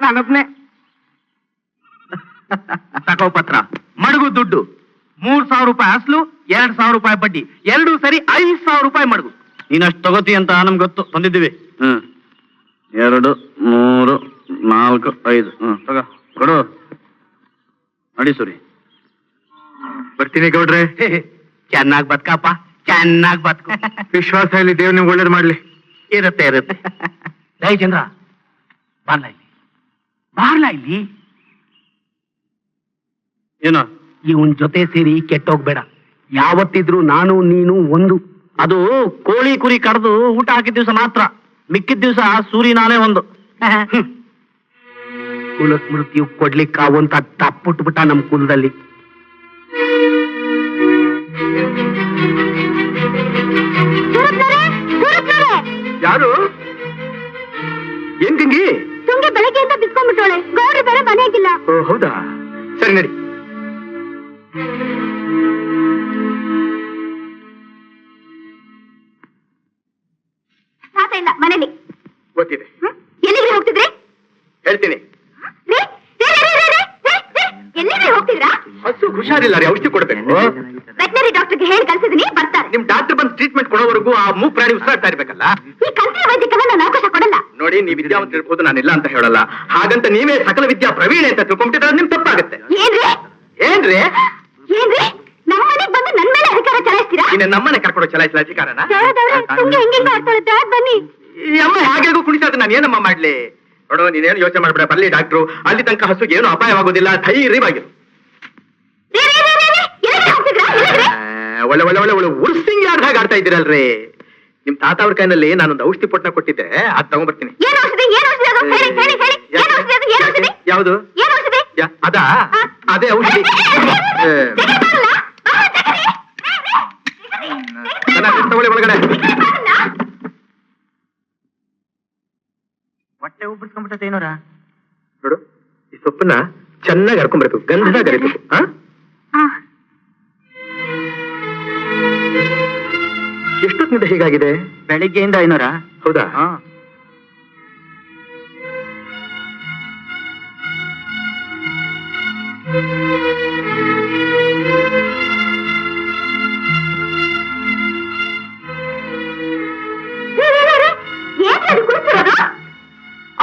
ನಾನೊಬ್ನೇ. ತಗೋ ಪತ್ರ, ಮಡಗು ದುಡ್ಡು. 3,000 ರೂಪಾಯಿ ಅಸ್ಲು, 2,000 ರೂಪಾಯಿ ಬಡ್ಡಿ, 2 ಸರಿ 5,000 ರೂಪಾಯಿ ಮಡಗು. ನೀನಷ್ಟು ತಗೋತಿ ಅಂತ ನಮ್ಗೆ ಗೊತ್ತು, ತಂದಿದ್ದೀವಿ. 2, 3, 4, 5. ತಗೋ, ಕೊಡು. ನಡಿ ಸೂರಿ. ಬರ್ತೀನಿ ಗೌಡ್ರೆ. ಚೆನ್ನಾಗ್ ಬದುಕಪ್ಪ, ಚೆನ್ನಾಗ್ ಬದುಕು. ವಿಶ್ವಾಸ ಇಲ್ಲಿ, ದೇವ್ ನಿಮ್ಗೆ ಒಳ್ಳೇದು ಮಾಡ್ಲಿ. ಇರುತ್ತೆ ಇರುತ್ತೆ. ದಯ ಚಂದ್ರ, ಬಾರ್ಲಾ ಇಲ್ಲಿ, ಬಾರ್ಲಾ ಇಲ್ಲಿ. ಏನೋ ಇವನ್ ಜೊತೆ ಸೇರಿ ಕೆಟ್ಟೋಗ್ಬೇಡ. ಯಾವತ್ತಿದ್ರು ನಾನು ನೀನು ಒಂದು. ಅದು ಕೋಳಿ ಕುರಿ ಕಡ್ದು ಊಟ ಹಾಕಿದ ದಿವಸ ಮಾತ್ರ, ಮಿಕ್ಕಿದ ದಿವಸ ಸೂರಿ ನಾನೇ ಒಂದು. ಕುಲ ಸ್ಮೃತಿಯು ಕೊಡ್ಲಿಕ್ಕಾವಂತ ತಪ್ಪುಟ್ಬಿಟ್ಟ ನಮ್ ಕುಲದಲ್ಲಿ. ಯಾರು? ಏನ್ ಗಂಗಿ? ತುಂಗೆ ಬೆಳಗ್ಗೆಯಿಂದ ಬಿಸ್ಕೊಂಡ್ಬಿಟ್ಟೋಳೆ. ಗೌರಿ ಬೇರೆ ಮನೆಯಾಗಿಲ್ಲ. ಓ ಹೌದಾ, ಸರಿ ನಡಿ. ತಾತ ಇಲ್ಲ ಮನೇಲಿ. ಗೊತ್ತಿದೆ, ಎಲ್ಲಿಗೆ ಹೋಗ್ತಿದ್ರಿ? ಹೇಳ್ತೀನಿ. ರೀ, ರೀ, ರೀ, ಹಸು ಹುಷಾರಿಲ್ಲ ರೀ, ಔಷಧಿ ಕೊಡ್ಬೇಕು. ವೆಟನರಿ ಡಾಕ್ಟರ್ಗೆ ಹೇಳಿ ಕಳ್ಸಿದೀನಿ, ಬರ್ತಾರೆ. ನಿಮ್ ಡಾಕ್ಟರ್ ಬಂದು ಟ್ರೀಟ್ಮೆಂಟ್ ಕೊಡೋವರೆಗೂ ಆ ಮೂಕ್ ಪ್ರಾಣಿ ಉಸಿರಾಡ್ತಾ ಇರ್ಬೇಕಲ್ಲ. ಈ ಕಲ್ತಿಯ ವೈದ್ಯಕ್ಕೆಲ್ಲ ನಾನು ಅವಕಾಶ ಕೊಡಲ್ಲ. ನೋಡಿ, ನೀವು ವಿದ್ಯಾವಂತ ಇರ್ಬೋದು, ನಾನಿಲ್ಲ ಅಂತ ಹೇಳಲ್ಲ. ಹಾಗಂತ ನೀವೇ ಸಕಲ ವಿದ್ಯಾ ಪ್ರವೀಣೆ ಅಂತ ತಿಳ್ಕೊಂಡ್ಬಿಟ್ಟಿದ್ರೆ ನಿಮ್ ತಪ್ಪಾಗುತ್ತೆ. ಏನ್ರಿ ಏನ್ರಿ ಏನ್ರಿ ನಮ್ಮ ಮನೆಗ್ ಬಂದು ನನ್ ಮೇಲೆ ಅಧಿಕಾರ ಚಲಾಯಿಸ್ತೀರಾ? ಇನ್ನು ನಮ್ಮನೆ ಕರ್ಕೊಂಡು ಚಲಾಯಿಸಲ ಅಧಿಕಾರನ? ಹೆಂಗೆ ಆಡ್ಕೊಳುತ್ತೆ, ಬನ್ನಿ. ಈ ಅಮ್ಮ ಹೇಗೂ ಕುಣಿತಾ ನಾನು ಏನಮ್ಮ ಮಾಡ್ಲಿ? ನೋಡು, ನೀನೇನು ಯೋಚನೆ ಮಾಡ್ಬೇಡ, ಬರ್ಲಿ ಡಾಕ್ಟ್ರು. ಅಲ್ಲಿ ತನಕ ಹಸುಗೆ ಏನು ಅಪಾಯವಾಗೋದಿಲ್ಲ, ಧೈರ್ಯವಾಗಿರು. ಒಳ್ಳೆ ಒಳ್ಳೆ ಒಳ್ಳೆ ಒಳ್ಳೆ ಉರ್ಸಿಂಗ್ ಯಾರ್ಡ್ ಹಾಗೆ ಆಡ್ತಾ ಇದ್ದೀರಲ್ರಿ. ನಿಮ್ ತಾತ ಅವ್ರ ಕೈನಲ್ಲಿ ನಾನೊಂದು ಔಷಧಿ ಪೊಟ್ನ ಕೊಟ್ಟಿದ್ದೆ, ಅದ್ ತಗೊಂಡ್ಬರ್ತೀನಿ. ಯಾವುದು? ಅದಾ? ಅದೇ ಔಷಧಿ. ತಗೊಳ್ಳಿ ಒಳಗಡೆ. ಹೊಟ್ಟೆ ಉಬ್ಬಿಸ್ಕೊಂಡ್ಬಿಟ್ಟೆ ಏನೋರ. ನೋಡು, ಈ ಸೊಪ್ಪನ್ನ ಚೆನ್ನಾಗಿ ಹರ್ಕೊಂಡ್ಬರ್ಬೇಕು, ಗಂಧದಾಗ ಅರಿಬೇಕು. ಎಷ್ಟೊತ್ತಿನಿಂದ ಹೀಗಾಗಿದೆ? ಬೆಳಿಗ್ಗೆಯಿಂದ ಏನೋರ. ಹೌದಾ?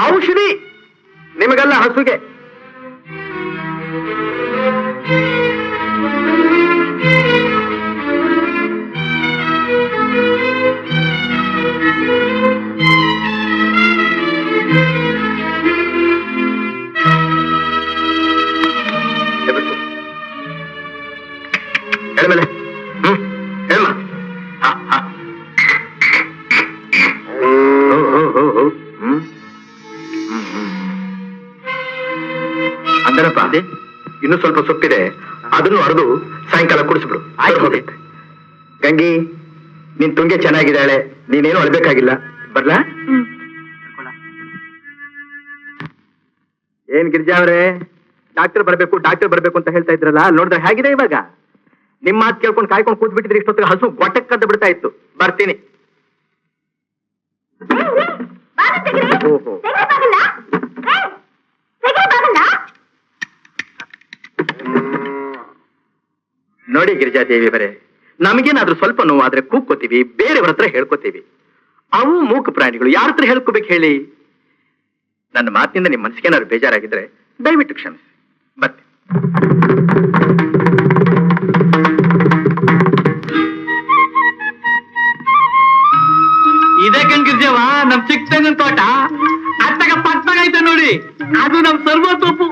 ಔಷಧಿ ನಿಮಗೆಲ್ಲ ಹಸುಗೆ. ಮೇಲೆ ಹೇಳಮ್ಮ. ಅಂದನಪ್ಪ, ಇನ್ನು ಸ್ವಲ್ಪ ಸೊಪ್ಪಿದೆ, ಅದನ್ನು ಅರೆದು ಸಾಯಂಕಾಲ ಕುಡಿಸ್ಬಿಡು. ಹೋಗುತ್ತೆ. ಗಂಗಿ, ನಿನ್ ತುಂಗೆ ಚೆನ್ನಾಗಿದ್ದಾಳೆ, ನೀನೇನು ಅಳ್ಬೇಕಾಗಿಲ್ಲ. ಬರ್ಲಾ? ಏನ್ ಗಿರಿಜಾ ಅವ್ರೆ, ಡಾಕ್ಟರ್ ಬರ್ಬೇಕು ಅಂತ ಹೇಳ್ತಾ ಇದ್ರಲ್ಲ, ನೋಡಿದ್ರೆ ಹೇಗಿದೆ ಇವಾಗ? ನಿಮ್ ಮಾತು ಕೇಳ್ಕೊಂಡು ಕಾಯ್ಕೊಂಡು ಕೂತ್ ಬಿಟ್ಟಿದ್ರೆ ಇಷ್ಟೊತ್ತಿಗೆ ಹಸು ಗೊಟ್ಟಕ್ಕೆ ಕದ್ದು ಬಿಡ್ತಾ ಇತ್ತು. ಬರ್ತೀನಿ. ಓಹೋ, ನೋಡಿ ಗಿರಿಜಾದೇವಿ ಬರೇ, ನಮಗೇನಾದ್ರೂ ಸ್ವಲ್ಪ ನೋವಾದ್ರೆ ಕೂಗ್ಕೋತೀವಿ, ಬೇರೆಯವ್ರ ಹತ್ರ ಹೇಳ್ಕೋತೀವಿ. ಅವು ಮೂಕ ಪ್ರಾಣಿಗಳು, ಯಾರ ಹತ್ರ ಹೇಳ್ಕೋಬೇಕು ಹೇಳಿ? ನನ್ನ ಮಾತಿನಿಂದ ನಿಮ್ ಮನಸ್ಸಿಗೇನಾದ್ರು ಬೇಜಾರಾಗಿದ್ರೆ ದಯವಿಟ್ಟು ಕ್ಷಮಿಸಿ. ಬರ್ತೀನಿ. ಇದೇ ಕಣ್ಗಿರ್ಜವ ನಮ್ ಚಿಕ್ಕ ತೆಂಗಿನ ತೋಟ. ಅತ್ತಾಗ ಪಟ್ನಾಗ ಐತೆ ನೋಡಿ, ಅದು ನಮ್ ಸರ್ವ ತೋಪು.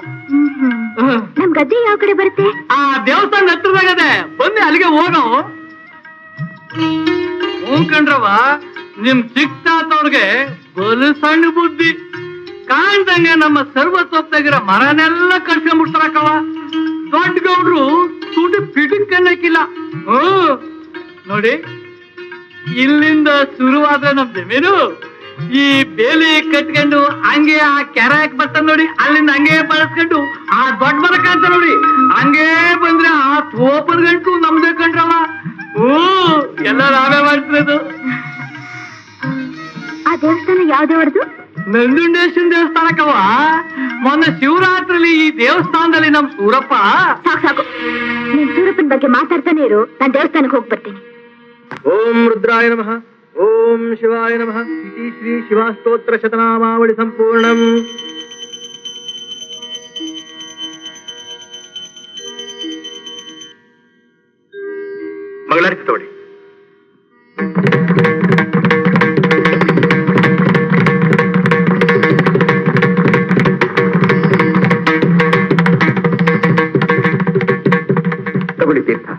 ನಮ್ ಗದ್ದೆ ಯಾವ ಕಡೆ ಬರುತ್ತೆ? ಆ ದೇವಸ್ಥಾನ ಹತ್ರದಾಗದೆ, ಬನ್ನಿ ಅಲ್ಲಿಗೆ ಹೋಗೋ. ಕಣ್ರವ, ನಿಮ್ ಚಿಕ್ಕ ತಾತವ್ರಿಗೆ ಬಲು ಸಣ್ಣ ಬುದ್ಧಿ. ಕಾಣ್ದಂಗೆ ನಮ್ಮ ಸರ್ವ ತೋಪ್ದಾಗಿರೋ ಮರನೆಲ್ಲ ಕಡ್ಸ್ಕೊಂಡ್ಬಿಡ್ತಾರಕ್ಕವ. ದೊಡ್ಡ ಗೌಡ್ರು ತುಟಿ ಪಿಟಕ್ ಅನ್ನಕ್ಕಿಲ್ಲ. ನೋಡಿ, ಇಲ್ಲಿಂದ ಶುರುವಾದ್ರೆ ನಮ್ ಜಮೀನು ಈ ಬೇಲಿ ಕಟ್ಕೊಂಡು ಹಂಗೆ ಆ ಕೆರೆಕ್ ಬರ್ತಾರ ನೋಡಿ, ಅಲ್ಲಿಂದ ಹಂಗೆ ಬಳಸ್ಕೊಂಡು ಆ ದೊಡ್ಡ ಮರ ಕಾಣ್ತ ನೋಡಿ, ಹಂಗೇ ಬಂದ್ರೆ ಆ ತೋಪದ ಗಂಟು ನಮ್ದೇ ಕಂಡ್ರವ. ಎಲ್ಲ ನಾವೇ ಮಾಡ್ತಿರೋದು. ಆ ದೇವಸ್ಥಾನ ಯಾವ್ದೇವರ್ದು? ನಂಜುಂಡೇಶ್ವರ ದೇವಸ್ಥಾನಕ್ಕವ. ಮೊನ್ನೆ ಶಿವರಾತ್ರಿಲಿ ಈ ದೇವಸ್ಥಾನದಲ್ಲಿ ನಮ್ ಸೂರಪ್ಪ. ಸಾಕು, ನೀನ್ ಸೂರಪ್ಪನ ಬಗ್ಗೆ ಮಾತಾಡ್ತಾನೆ ಇರು, ನಾನ್ ದೇವಸ್ಥಾನಕ್ಕೆ ಹೋಗಿ ಬರ್ತೀನಿ. ಓಂ ರುದ್ರಾಯ ನಮಃ, ಓಂ ಶಿವಾಯ ನಮಃ. ಇತಿ ಶ್ರೀ ಶಿವಾಸ್ತೋತ್ರ ಶತನಾಮಾವಳಿ ಸಂಪೂರ್ಣಂ. ಮಂಗಳಾರತಿ ತಗೊಳ್ಳಿ. ತಗೊಳ್ಳಿ ತೀರ್ಥ.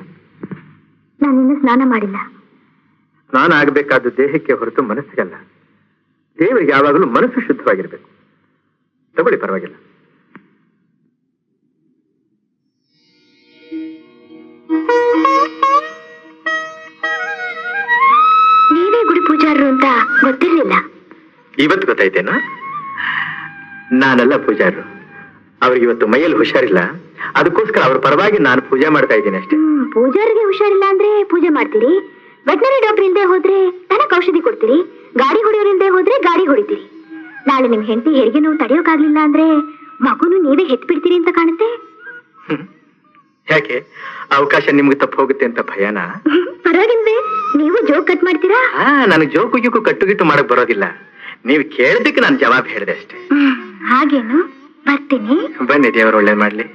ನಾನಿನ್ನು ಸ್ನಾನ ಮಾಡಿಲ್ಲ. ಸ್ನಾನ ಆಗಬೇಕಾದ ದೇಹಕ್ಕೆ ಹೊರತು ಮನಸ್ಸಿಗಲ್ಲ. ದೇವರಿಗೆ ಯಾವಾಗಲೂ ಮನಸ್ಸು ಶುದ್ಧವಾಗಿರ್ಬೇಕು. ತಗೊಳ್ಳಿ, ಪರವಾಗಿಲ್ಲ. ನೀವೇ ಗುಡಿ ಪೂಜಾರರು ಅಂತ ಗೊತ್ತಿರ್ಲಿಲ್ಲ. ಇವತ್ತು ಗೊತ್ತಾಯ್ತೇನಾ? ನಾನಲ್ಲ ಪೂಜಾರರು. ಅವ್ರಿಗೆ ಇವತ್ತು ಮೈಯಲ್ಲಿ ಹುಷಾರಿಲ್ಲ, ಅದಕ್ಕೋಸ್ಕರ ಅವ್ರ ಪರವಾಗಿ ನಾನು ಪೂಜೆ ಮಾಡ್ತಾ ಇದ್ದೀನಿ ಅಷ್ಟೇ. ಪೂಜಾರಿಗೆ ಹುಷಾರಿಲ್ಲ ಅಂದ್ರೆ ಪೂಜೆ ಮಾಡ್ತೀರಿ, ವೆಟನರಿ ಡಾಕ್ಟರ್ ಇಲ್ದೆ ಹೋದ್ರೆ ತನಕ ಔಷಧಿ ಕೊಡ್ತೀರಿ, ಗಾಡಿ ಹೊಡೆಯೋರಿಲ್ದೆ ಹೋದ್ರೆ ಗಾಡಿ ಹೊಡಿತೀರಿ. ನಾಳೆ ನಿಮ್ ಹೆಂಡತಿ ಹೆರಿಗೆ ನೋವು ತಡೆಯೋಕಾಗ್ಲಿಲ್ಲ ಅಂದ್ರೆ ಮಗುನು ನೀವೇ ಹೆತ್ ಬಿಡ್ತೀರಿ ಅಂತ ಕಾಣುತ್ತೆ. ಯಾಕೆ ಅವಕಾಶ ನಿಮ್ಗೆ ತಪ್ಪು ಹೋಗುತ್ತೆ ಅಂತ ಭಯನಾ? ಪರವಾಗಿಲ್ವೇ, ನೀವು ಜೋಕ್ ಕಟ್ ಮಾಡ್ತೀರಾ? ನನಗೆ ಜೋಕು ಗೀಕು ಕಟ್ಟುಗಿಟ್ಟು ಮಾಡಕ್ ಬರೋದಿಲ್ಲ. ನೀವು ಕೇಳಿದಕ್ಕೆ ನಾನು ಜವಾಬ್ ಹೇಳಿದೆ ಅಷ್ಟೇ. ಹಾಗೇನು? ಬರ್ತೀನಿ. ಬನ್ನಿ, ದೇವರು ಒಳ್ಳೇದ್ ಮಾಡ್ಲಿ.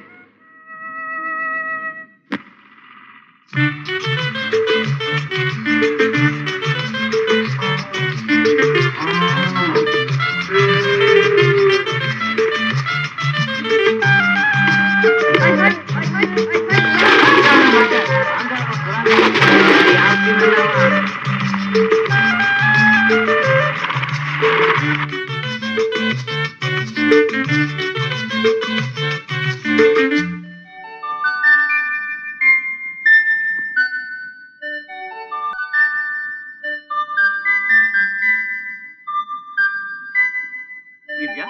ಗಿರಿಜಾ,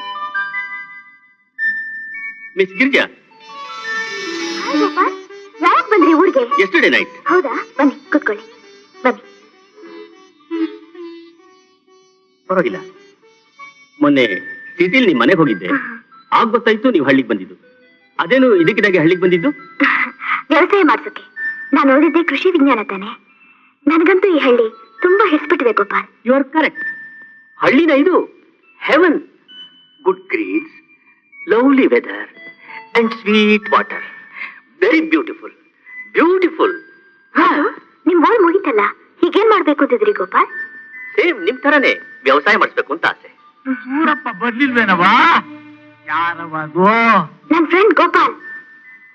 ಮಿಸ್ ಗಿರಿಜಾ, ಯಾವಾಗ ಬಂದ್ರಿ ಊರಿಗೆ? Yesterday night. ಹೌದಾ, ಬನ್ನಿ ಕೂತ್ಕೊಳ್ಳಿ. ಬನ್ನಿ. ಪರವಾಗಿಲ್ಲ. ಮೊನ್ನೆ ಸಿಟಿಲಿ ನಿಮ್ ಮನೆಗೆ ಹೋಗಿದ್ದೆ, ಆಗ ಗೊತ್ತಾಯ್ತು ನೀವು ಹಳ್ಳಿಗೆ ಬಂದಿದ್ದು. ಅದೇನು ಇದಕ್ಕಿದಾಗೆ ಹಳ್ಳಿಗೆ ಬಂದಿದ್ದು? ವ್ಯವಸಾಯ ಮಾಡ್ಸೋಕೆ. ನಾನು ಓದಿದ್ದೆ ಕೃಷಿ ವಿಜ್ಞಾನ ತಾನೆ. ನನಗಂತೂ ಈ ಹಳ್ಳಿ ತುಂಬಾ ಹಿಡಿಸ್ಬಿಟ್ಟಿದೆ ಗೋಪಾಲ್. You are correct. ಹಳ್ಳಿನ ಇದು heaven. Good greens, lovely weather and sweet water. Very beautiful, beautiful. ನಿಮ್ ಓಲ್ ಮುಗಿತಲ್ಲ, ಹೀಗೇನ್ ಮಾಡ್ಬೇಕು ಅಂತಿದ್ರಿ ಗೋಪಾಲ್? ಸೇಮ್ ನಿಮ್ ತರನೇ ವ್ಯವಸಾಯ ಮಾಡಿಸ್ಬೇಕು ಅಂತ ಆಸೆ. ಸೂರಪ್ಪ ಬರ್ಲಿಲ್ವೇನವಾ? ಯಾರವಾದು? ನನ್ friend Gopal.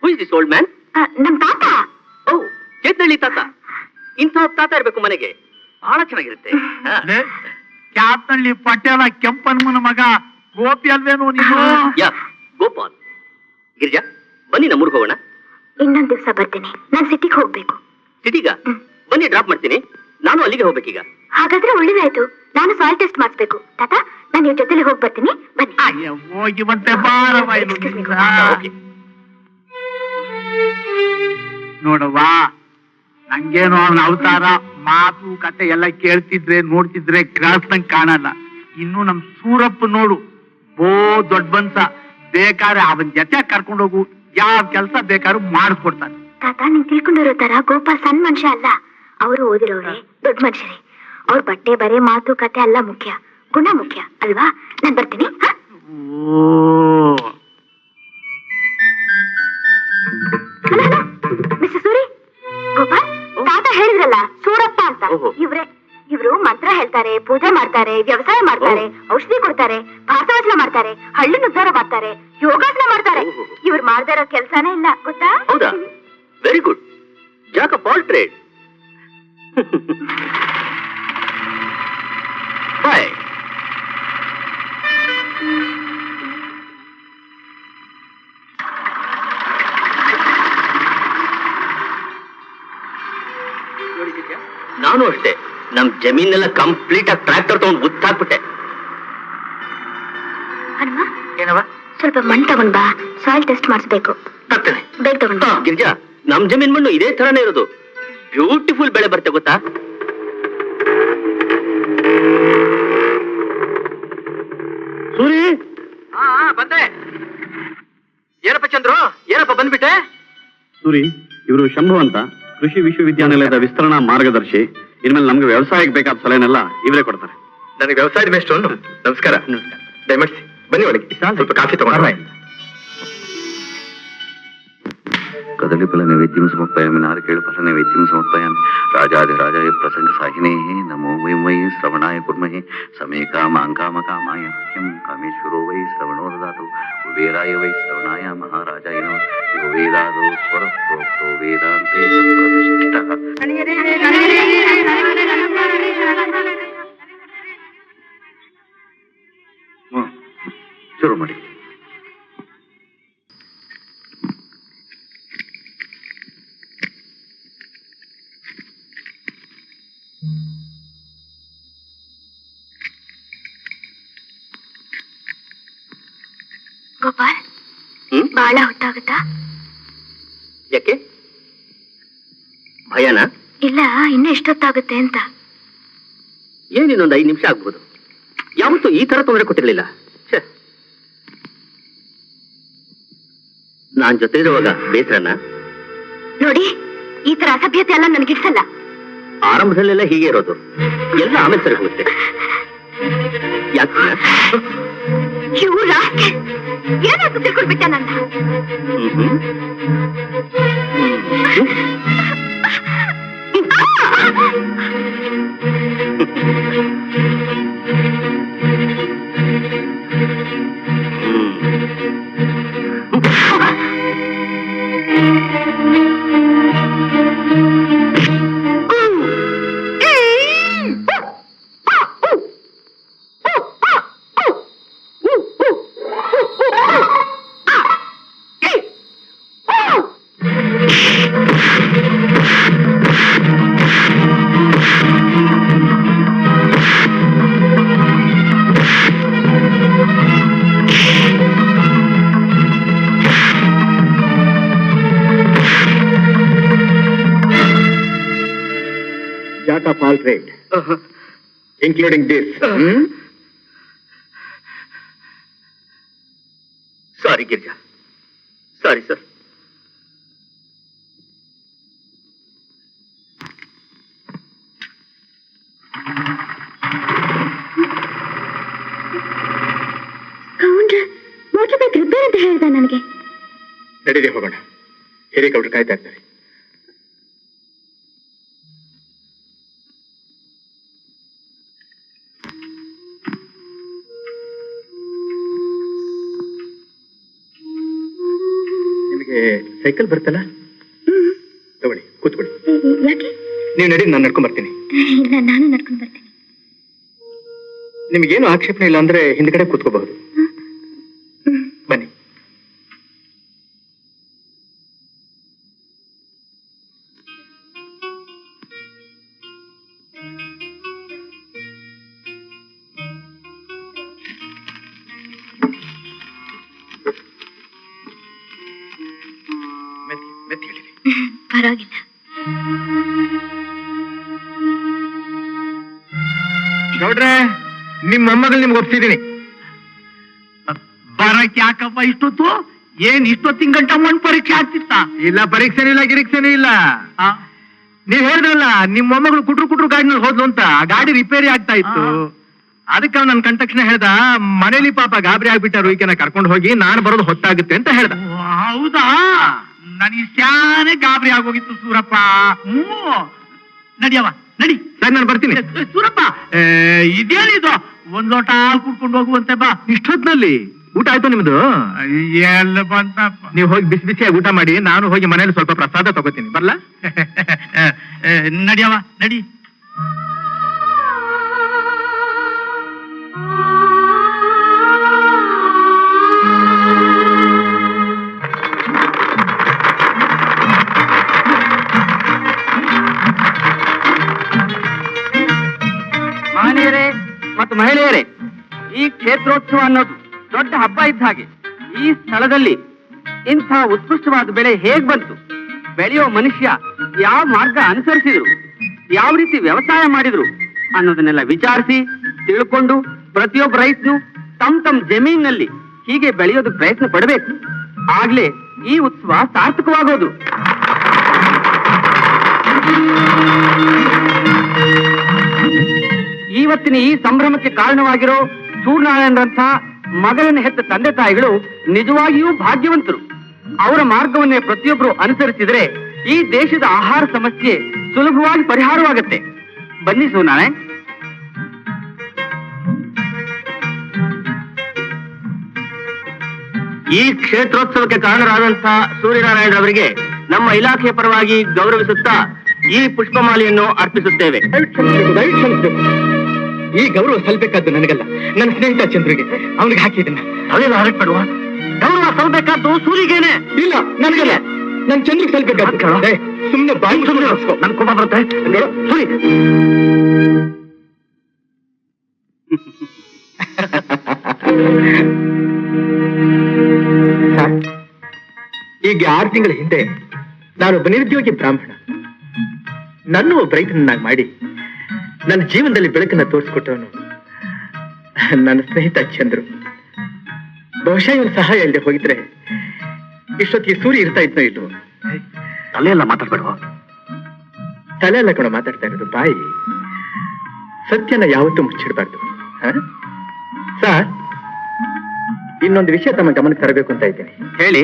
Who is this old man? ನಮ್ ತಾತ. ಓ, ಚೇತನಳ್ಳಿ ತಾತ. ಇಂಥ ತಾತ ಇರ್ಬೇಕು ಮನೆಗೆ, ಬಹಳ ಚೆನ್ನಾಗಿರುತ್ತೆ. ಕ್ಯಾಪ್ನಳ್ಳಿ ಪಟೇಲ ಕೆಂಪನ್ಮನ ಮಗ ಗೋಪಿ ಅಲ್ವೇನು ನೀನು? ಯಾ, ಗೋಪಾಲ್. ಗಿರಿಜಾ, ಬನ್ನಿ ನಮ್ಮೂರ್ಗೆ ಹೋಗೋಣ. ಇನ್ನೊಂದ್ ದಿವ್ಸ ಬರ್ತೀನಿ, ನಾನ್ ಸಿಟಿಗೆ ಹೋಗ್ಬೇಕು. ಸಿಟಿಗ? ಬನ್ನಿ, ಡ್ರಾಪ್ ಮಾಡ್ತೀನಿ. ನಾನು ಅಲ್ಲಿಗೆ ಹೋಗ್ಬೇಕೀಗ. ಹಾಗಾದ್ರೆ ಒಳ್ಳೇದಾಯ್ತು. ನಾನು ಸಾಯಿಲ್ ಟೆಸ್ಟ್ ಮಾಡಿಸ್ಬೇಕು. ತಾತ, ನಾನು ಇವ್ರ ಜೊತೆಲಿ ಹೋಗಿ ಬರ್ತೀನಿ. ಬನ್ನಿ. ಅಯ್ಯ, ಹೋಗಿ ಬಂತೆ ಬಾರವ ಇನ್ನು ನಿನ್ನ. ನೋಡವ್ವ, ನಂಗೇನು ಅವನ ಅವತಾರ ಮಾತು ಕತೆ ಎಲ್ಲ ಕೇಳ್ತಿದ್ರೆ ನೋಡ್ತಿದ್ರೆ ಕ್ರಾಸ್ನಂಗ್ ಕಾಣಲ್ಲ. ಇನ್ನು ನಮ್ ಸೂರಪ್ಪ ನೋಡು, ಬೋ ದೊಡ್ಡ ಬನ್ಸ. ಬೇಕಾದ್ರೆ ಅವನ್ ಜೊತೆ ಕರ್ಕೊಂಡೋಗು, ಯಾವ ಕೆಲಸ ಬೇಕಾದ್ರೂ ಮಾಡಿಸ್ಕೊಡ್ತಾನೆ. ತಾತ, ನೀನ್ ತಿಳ್ಕೊಂಡಿರೋ ತರ ಗೋಪಾಲ್ ಸಣ್ಣ ಮನುಷ್ಯ ಅಲ್ಲ. ಅವರು ಓದಿರೋರೆ, ದೊಡ್ಡ ಮನುಷ್ಯರೇ. ಅವ್ರ ಬಟ್ಟೆ ಬರೆ ಮಾತು ಕತೆ ಅಲ್ಲ ಮುಖ್ಯ, ಗುಣ ಮುಖ್ಯ ಅಲ್ವಾ? ನಾನ್ ಬರ್ತೀನಿ. ಮಿಸ್ಟರ್ ಸೂರಿ, ಗೋಪಾಲ್, ತಾತ ಹೇಳಿದ್ರಲ್ಲ ಸೂರಪ್ಪ ಅಂತ, ಇವ್ರು ಮಂತ್ರ ಹೇಳ್ತಾರೆ, ಪೂಜೆ ಮಾಡ್ತಾರೆ, ವ್ಯವಸಾಯ ಮಾಡ್ತಾರೆ, ಔಷಧಿ ಕೊಡ್ತಾರೆ, ಭಾರತವಚನ ಮಾಡ್ತಾರೆ, ಹಳ್ಳಿನ ಉದ್ಧಾರ ಮಾಡ್ತಾರೆ, ಯೋಗಾಸನ ಮಾಡ್ತಾರೆ. ಇವ್ರು ಮಾಡ್ತಾ ಇರೋ ಕೆಲ್ಸಾನೇ ಇಲ್ಲ, ಗೊತ್ತಾ? ಹೌದಾ? Very good. Jack of all trade. Bye. ನಾನು ಅಷ್ಟೇ, ನಮ್ ಜಮೀನೆಲ್ಲ ಕಂಪ್ಲೀಟ್ ಆಗಿ ಟ್ರ್ಯಾಕ್ಟರ್ ತಗೊಂಡು ಉತ್ತಾಕ್ಬಿಟ್ಟೆ. ಹನುಮ, ಏನವ? ಸ್ವಲ್ಪ ಮಣ್ಣು ತಗೊಂಡ್ ಬಾ, ಸಾಯಿಲ್ ಟೆಸ್ಟ್ ಮಾಡಿಸ್ಬೇಕು. ತರ್ತೇನೆ. ಬೇಗ ತಗೊಂಡ್ ಬಾ. ಗಿರಿಜಾ, ನಮ್ ಜಮೀನ್ ಮಣ್ಣು ಇದೇ ತರಾನೇ ಇರೋದು. ಬ್ಯೂಟಿಫುಲ್ ಬೆಳೆ ಬರುತ್ತೆ ಗೊತ್ತಾ? ಸೂರಿ, ಬಂದೆ. ಏನಪ್ಪ ಚಂದ್ರು, ಏನಪ್ಪ ಬಂದ್ಬಿಟ್ಟೆ? ಸೂರಿ, ಇವರು ಶಂಭು ಅಂತ, ಕೃಷಿ ವಿಶ್ವವಿದ್ಯಾನಿಲಯದ ವಿಸ್ತರಣಾ ಮಾರ್ಗದರ್ಶಿ. ಇನ್ಮೇಲೆ ನಮ್ಗೆ ವ್ಯವಸಾಯಕ್ಕೆ ಬೇಕಾದ ಸಲಹೆನೆಲ್ಲ ಇವರೇ ಕೊಡ್ತಾರೆ. ನನಗೆ ವ್ಯವಸಾಯದ ಮೇಷ್ಟ್ರು. ನಮಸ್ಕಾರ. ದಯಮಾಡಿಸಿ ಬನ್ನಿ ಒಳಗೆ, ಸ್ವಲ್ಪ ಕಾಫಿ ತಗೊಂಡ್ರೆ. ಕದಳಿಫಲ ನೈವೇದ್ಯಂ ಸಮರ್ಪಯಾಮಿ, ನಾರಿಕೇಳಫಲ ನೈವೇದ್ಯಂ ಸಮರ್ಪಯಾಮಿ. ರಾಜಾಧಿರಾಜಾಯ ಪ್ರಸಂಗ ಸಾಹಿನೇ ನಮೋ ವೈ ವೈ ಶ್ರವಣಾಯ ಕುರ್ಮಹೇ ಸಮೇ ಕಾಮಾಂಕಾಮಕಾಮಾಯ ಹ್ಯಂ ಕಾಮೇಶ್ವರೋ ವೈ ಶ್ರವಣೋ ದದಾತು ಕುಬೇರಾಯ ವೈ ಶ್ರವಣಾಯ ಮಹಾರಾಜಾಯ ನಮಃ. ಯೋ ವೇದಾದೋ ಸ್ವರ ಪ್ರೋಕ್ತೋ ವೇದಾಂತೆ ಪ್ರತಿಷ್ಠಿತಃ. ಶುರು ಮಾಡಿ. ಗೋಪಾಲ್, ಬಹಳ ಹೊತ್ತಾಗುತ್ತಾ? ಯಾಕೆ, ಭಯನ? ಇಲ್ಲ, ಇನ್ನು ಎಷ್ಟೊತ್ತಾಗುತ್ತೆ ಅಂತ. ಏನಿನ್ನೊಂದು 5 ನಿಮಿಷ ಆಗ್ಬೋದು. ಯಾವತ್ತೂ ಈ ತರ ತೊಂದರೆ ಕೊಟ್ಟಿರ್ಲಿಲ್ಲ. ನಾನ್ ಜೊತೆ ಇರುವಾಗ ಬೇಸರನ? ನೋಡಿ, ಈ ತರ ಅಸಭ್ಯತೆ ಎಲ್ಲ ನನಗಿಡ್ಸಲ್ಲ. ಆರಂಭದಲ್ಲೆಲ್ಲ ಹೀಗೆ ಇರೋದು, ಎಲ್ಲ ಆಮೇಲೆ ಸರಿ ಹೋಗುತ್ತೆ. ಯಾಕೆ ಏನಾದ್ರು ತಿಳ್ಕೊಳ್ಬಿಟ್ಟೆ ನನ್ನ. Jack of all trade, including this. Sorry Girija, sorry sir. Motor bike repair ಅಂತ ಹೇಳ್ದ ನನಗೆ. ನಡೀದೆ ಹೋಗೋಣ, ಹಿರೇಗೌಡರು ಕಾಯ್ತಾ ಇರ್ತಾರೆ. ನಿಮಗೆ ಸೈಕಲ್ ಬರುತ್ತಲ್ಲ, ತಗೊಳ್ಳಿ, ಕೂತ್ಕೊಳ್ಳಿ. ಯಾಕೆ? ನೀವು ನಡಿ, ನಾನು ನಡ್ಕೊಂಡ್ ಬರ್ತೀನಿ. ಇಲ್ಲ, ನಾನು ನಡ್ಕೊಂಡು ಬರ್ತೀನಿ. ನಿಮಗೇನು ಆಕ್ಷೇಪಣೆ ಇಲ್ಲ ಅಂದ್ರೆ ಹಿಂದ್ಗಡೆ ಕೂತ್ಕೋಬಹುದು. ಬನ್ನಿ. ಮೆತ್ತಿ ಹೇಳಿರಿ. ಪರವಾಗಿಲ್ಲ. ಗೌಡ್ರೆ, ನಿಮ್ಮ ಮೊಮ್ಮಗಳು ನಿಮ್ಗೆ ಒಪ್ಸಿದ್ದೀನಿ. ಬರಕ್ ಯಾಕಪ್ಪ ಇಷ್ಟೊತ್ತು? ಏನ್ ಇಷ್ಟೊತ್ತಿನ ಗಂಟ ಮಣ್ಣು ಪರೀಕ್ಷೆ ಆಗ್ತಿತ್ತ? ಇಲ್ಲ, ಪರೀಕ್ಷೆನೂ ಇಲ್ಲ, ಗಿರೀಕ್ಷೆನೂ ಇಲ್ಲ. ನೀವ್ ಹೇಳಿದ್ರಲ್ಲ, ನಿಮ್ ಮೊಮ್ಮಗಳು ಕುಟ್ರು ಗಾಡಿನಲ್ಲಿ ಹೋದ್ಲು ಅಂತ. ಗಾಡಿ ರಿಪೇರಿ ಆಗ್ತಾ ಇತ್ತು. ಅದಕ್ಕೆ ನನ್ ಕಂಡ ತಕ್ಷಣ ಹೇಳ್ದ, ಮನೇಲಿ ಪಾಪ ಗಾಬರಿ ಆಗ್ಬಿಟ್ಟಾರು, ಈಕೆನ ಕರ್ಕೊಂಡು ಹೋಗಿ ನಾನು ಬರೋದು ಹೊತ್ತಾಗುತ್ತೆ ಅಂತ ಹೇಳ್ದ. ಹೌದಾ? ನನಗೆ ಶಾನೆ ಗಾಬರಿ ಆಗೋಗಿತ್ತು ಸೂರಪ್ಪ. ನಡಿಯವ, ನಡಿ. ಸರಿ, ನಾನು ಬರ್ತೀನಿ. ಸೂರಪ್ಪ, ಇದೇನಿದು? ಒಂದ್ ಲೋಟ ಹಾಲು ಕುಡ್ಕೊಂಡು ಹೋಗುವಂತೆ ಬಾ. ಇಷ್ಟೊತ್ನಲ್ಲಿ ಊಟ ಆಯ್ತು ನಿಮ್ದು? ಎಲ್ಲ ಬಂತಪ್ಪ. ನೀವು ಹೋಗಿ ಬಿಸಿ ಬಿಸಿಯಾಗಿ ಊಟ ಮಾಡಿ, ನಾನು ಹೋಗಿ ಮನೇಲಿ ಸ್ವಲ್ಪ ಪ್ರಸಾದ ತಗೋತೀನಿ. ಬರ್ಲಾ? ನಡಿಯವ, ನಡಿ. ಮಹನೀಯರೇ ಮತ್ತು ಮಹಿಳೆಯರೇ, ಈ ಕ್ಷೇತ್ರೋತ್ಸವ ಅನ್ನೋದು ದೊಡ್ಡ ಹಬ್ಬ ಇದ್ದ ಹಾಗೆ. ಈ ಸ್ಥಳದಲ್ಲಿ ಇಂಥ ಉತ್ಕೃಷ್ಟವಾದ ಬೆಳೆ ಹೇಗ್ ಬಂತು, ಬೆಳೆಯೋ ಮನುಷ್ಯ ಯಾವ ಮಾರ್ಗ ಅನುಸರಿಸಿದ್ರು, ಯಾವ ರೀತಿ ವ್ಯವಸಾಯ ಮಾಡಿದ್ರು ಅನ್ನೋದನ್ನೆಲ್ಲ ವಿಚಾರಿಸಿ ತಿಳ್ಕೊಂಡು ಪ್ರತಿಯೊಬ್ಬ ರೈತನು ತಮ್ಮ ಜಮೀನಿನಲ್ಲಿ ಹೀಗೆ ಬೆಳೆಯೋದು ಪ್ರಯತ್ನ ಪಡಬೇಕು. ಆಗ್ಲೇ ಈ ಉತ್ಸವ ಸಾರ್ಥಕವಾಗೋದು. ಇವತ್ತಿನ ಈ ಸಂಭ್ರಮಕ್ಕೆ ಕಾರಣವಾಗಿರೋ ಸೂರ್ಯನಾರಾಯಣರಂಥ ಮಗನನ್ನು ಹೆತ್ತ ತಂದೆ ತಾಯಿಗಳು ನಿಜವಾಗಿಯೂ ಭಾಗ್ಯವಂತರು. ಅವರ ಮಾರ್ಗವನ್ನೇ ಪ್ರತಿಯೊಬ್ಬರು ಅನುಸರಿಸಿದ್ರೆ ಈ ದೇಶದ ಆಹಾರ ಸಮಸ್ಯೆ ಸುಲಭವಾಗಿ ಪರಿಹಾರವಾಗುತ್ತೆ. ಬನ್ನಿ ಸೂರ್ಯನಾರಾಯಣ್. ಈ ಕ್ಷೇತ್ರೋತ್ಸವಕ್ಕೆ ಕಾರಣರಾದಂತಹ ಸೂರ್ಯನಾರಾಯಣ ಅವರಿಗೆ ನಮ್ಮ ಇಲಾಖೆಯ ಪರವಾಗಿ ಗೌರವಿಸುತ್ತಾ ಈ ಪುಷ್ಪಮಾಲೆಯನ್ನು ಅರ್ಪಿಸುತ್ತೇವೆ. ಈ ಗೌರವ ಸಲ್ಬೇಕಾದ್ದು ನನಗಲ್ಲ, ನನ್ನ ಸ್ನೇಹಿತ ಚಂದ್ರಿಗೆ. ಅವನಿಗೆ ಹಾಕಿದ್ದನ್ನ ಅದೇನು ಹರಟ್ಪಡುವ? ಗೌರವ ಸಲ್ಬೇಕಾದ್ದು ಸೂರಿಗೇನೆ. ಇಲ್ಲ, ನನಗಲ್ಲ, ನನ್ ಚಂದ್ರಿಗೆ ಸಲ್ಬೇಕಾದ್ದು. ಸುಮ್ಮನೆ ಬಾಯಿ ಸುಮ್ಮನೆ ನನ್ ಕೋಪ ಬರುತ್ತೆ ನೋಡು. ಸೂರಿ ಈಗ 6 ತಿಂಗಳ ಹಿಂದೆ ನಾನೊಬ್ಬ ನಿರುದ್ಯೋಗಿ ಬ್ರಾಹ್ಮಣ. ನನ್ನ ಒಬ್ಬ ರೈತನನ್ನಾಗಿ ಮಾಡಿ ನನ್ನ ಜೀವನದಲ್ಲಿ ಬೆಳಕನ್ನ ತೋರಿಸ್ಕೊಟ್ಟವನು ನನ್ನ ಸ್ನೇಹಿತ ಚಂದ್ರು. ಬಹುಶಃ ಇವನು ಸಹಾಯ ಇಲ್ಲದೆ ಹೋಗಿದ್ರೆ ಇಷ್ಟೊತ್ತಿಗೆ ಸೂರ್ಯ ಇರ್ತಾ ಇದ್ನೋ ಇಲ್ವೋ. ತಲೆ ಎಲ್ಲ ಮಾತಾಡ್ಬೇಡುವ. ತಲೆ ಎಲ್ಲ ಕಣ ಮಾತಾಡ್ತಾ ಇರೋದು, ಬಾಯಿ. ಸತ್ಯನ ಯಾವತ್ತೂ ಮುಚ್ಚಿಡಬಾರ್ದು. ಸರ್, ಇನ್ನೊಂದು ವಿಷಯ ತಮ್ಮ ಗಮನಕ್ಕೆ ತರಬೇಕು ಅಂತ ಇದ್ದೇನೆ. ಹೇಳಿ.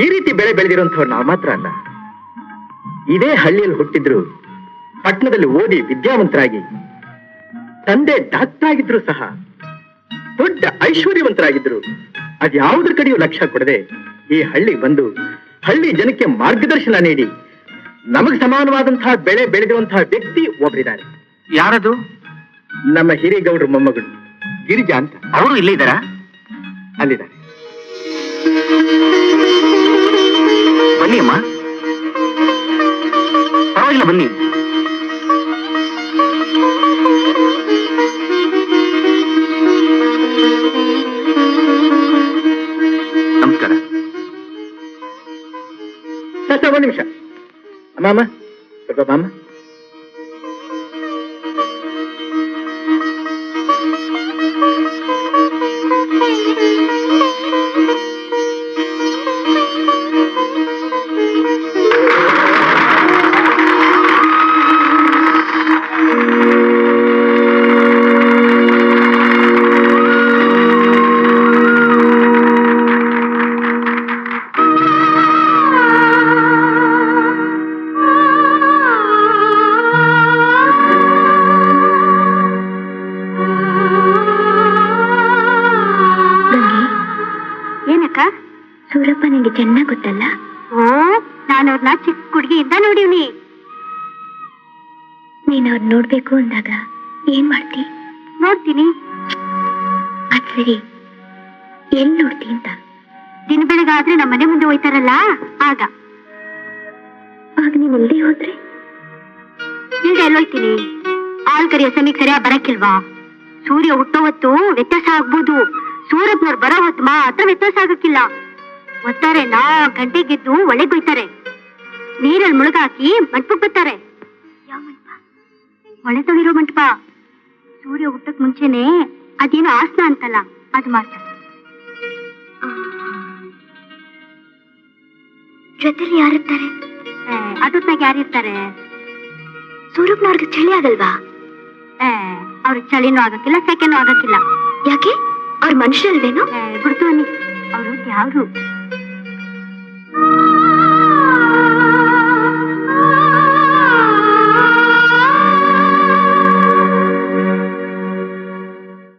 ಈ ರೀತಿ ಬೆಳೆ ಬೆಳೆದಿರುವಂಥವ್ರು ನಾವು ಮಾತ್ರ ಅಲ್ಲ, ಇದೇ ಹಳ್ಳಿಯಲ್ಲಿ ಹುಟ್ಟಿದ್ರು, ಪಟ್ಟಣದಲ್ಲಿ ಓದಿ ವಿದ್ಯಾವಂತರಾಗಿ ತಂದೆ ಡಾಕ್ಟರ್ ಆಗಿದ್ರು ಸಹ ದೊಡ್ಡ ಐಶ್ವರ್ಯವಂತರಾಗಿದ್ರು ಅದ್ಯಾವುದ್ರ ಕಡೆಯೂ ಲಕ್ಷ್ಯ ಕೊಡದೆ ಈ ಹಳ್ಳಿ ಬಂದು ಹಳ್ಳಿ ಜನಕ್ಕೆ ಮಾರ್ಗದರ್ಶನ ನೀಡಿ ನಮಗೆ ಸಮಾನವಾದಂತಹ ಬೆಳೆ ಬೆಳೆದಿರುವಂತಹ ವ್ಯಕ್ತಿ ಒಬ್ಬರಿದ್ದಾರೆ. ಯಾರದು? ನಮ್ಮ ಹಿರೇಗೌಡರ ಮೊಮ್ಮಗಳು ಗಿರಿಜಾ ಅಂತ. ಅವರು ಇಲ್ಲೇ ಇದ್ದಾರಾ? ಅಲ್ಲಿದ್ದಾರೆ. ಬನ್ನಿ ಅಮ್ಮ, ಪರವಾಗಿಲ್ಲ ಬನ್ನಿ. ನಮಸ್ಕಾರ. ಸರ್, ಒಂದು ನಿಮಿಷ. ಅಮ್ಮ, ಸ್ವಲ್ಪ ಬಾಮ್ಮ. ಸೂರಪ್ಪ ನಿಂಗೆ ಚೆನ್ನಾಗ್ ಗೊತ್ತಲ್ಲ? ಓ, ನಾನು ಅವ್ರನ್ನ ಚಿಕ್ಕ ಹುಡುಗಿಯಿಂದ ನೋಡಿವ್ನಿ. ನೀನ್ ಅವ್ರ ನೋಡ್ಬೇಕು ಅಂದಾಗ ಏನ್ ಮಾಡ್ತಿ? ನೋಡ್ತೀನಿ. ಅದ್ ಸರಿ, ಎಲ್ಲಿ ನೋಡ್ತಿ ಅಂತ? ದಿನ ಬೆಳಗಾದ್ರೆ ನಮ್ಮ ಮನೆ ಮುಂದೆ ಹೋಯ್ತಾರಲ್ಲ, ಆಗ. ನೀನ್ ಎಲ್ಲಿ ಹೋದ್ರೆ? ಈಗ ಎಲ್ಲೋಯ್ತೀನಿ? ಆಳ್ ಕರಿಯ ಸಮಯಕ್ಕೆ ಸರಿಯಾಗಿ ಬರಕ್ಕಿಲ್ವಾ? ಸೂರ್ಯ ಹುಟ್ಟೋ ಹೊತ್ತು ವ್ಯತ್ಯಾಸ ಆಗ್ಬೋದು, ಸೂರಪ್ಪನವ್ರು ಬರೋ ಹೊತ್ತು ಮಾತ್ರ ವ್ಯತ್ಯಾಸ ಆಗಕ್ಕಿಲ್ಲ. ಒತ್ತಾರೆ 4 ಗಂಟೆಗೆದ್ದು ಒಳಗೊಯ್ತಾರೆ, ನೀರಲ್ಲಿ ಮುಳುಗಾಕಿ ಮಂಟಪಕ್ಕೆ ಬರ್ತಾರೆ. ಯಾವ ಮಂಟಪ? ಒಳೆ ತವಿರೋ ಮಂಟಪ. ಸೂರ್ಯ ಹುಟ್ಟಕ್ ಮುಂಚೆನೆ ಅದೇನೋ ಆಸನ ಅಂತಲ್ಲ, ಅದು ಮಾಡ್ತಾರೆ. ಜೊತೆಲಿ ಯಾರಿರ್ತಾರೆ? ಅಟೊತ್ನಾಗ ಯಾರಿರ್ತಾರೆ? ಸೂರಪ್ಪನವ್ರಿಗೆ ಚಳಿ ಆಗಲ್ವಾ? ಅವ್ರಿಗೆ ಚಳಿನೂ ಆಗಕ್ಕಿಲ್ಲ, ಸೆಕೆನೂ ಆಗಕ್ಕಿಲ್ಲ. ಯಾಕೆ? ಅವ್ರ ಮನುಷ್ಯಲ್ವೇನೋ? ಬಿಡ್ತು ಅನ್ನಿ, ಅವರು ಯಾವ್ರು?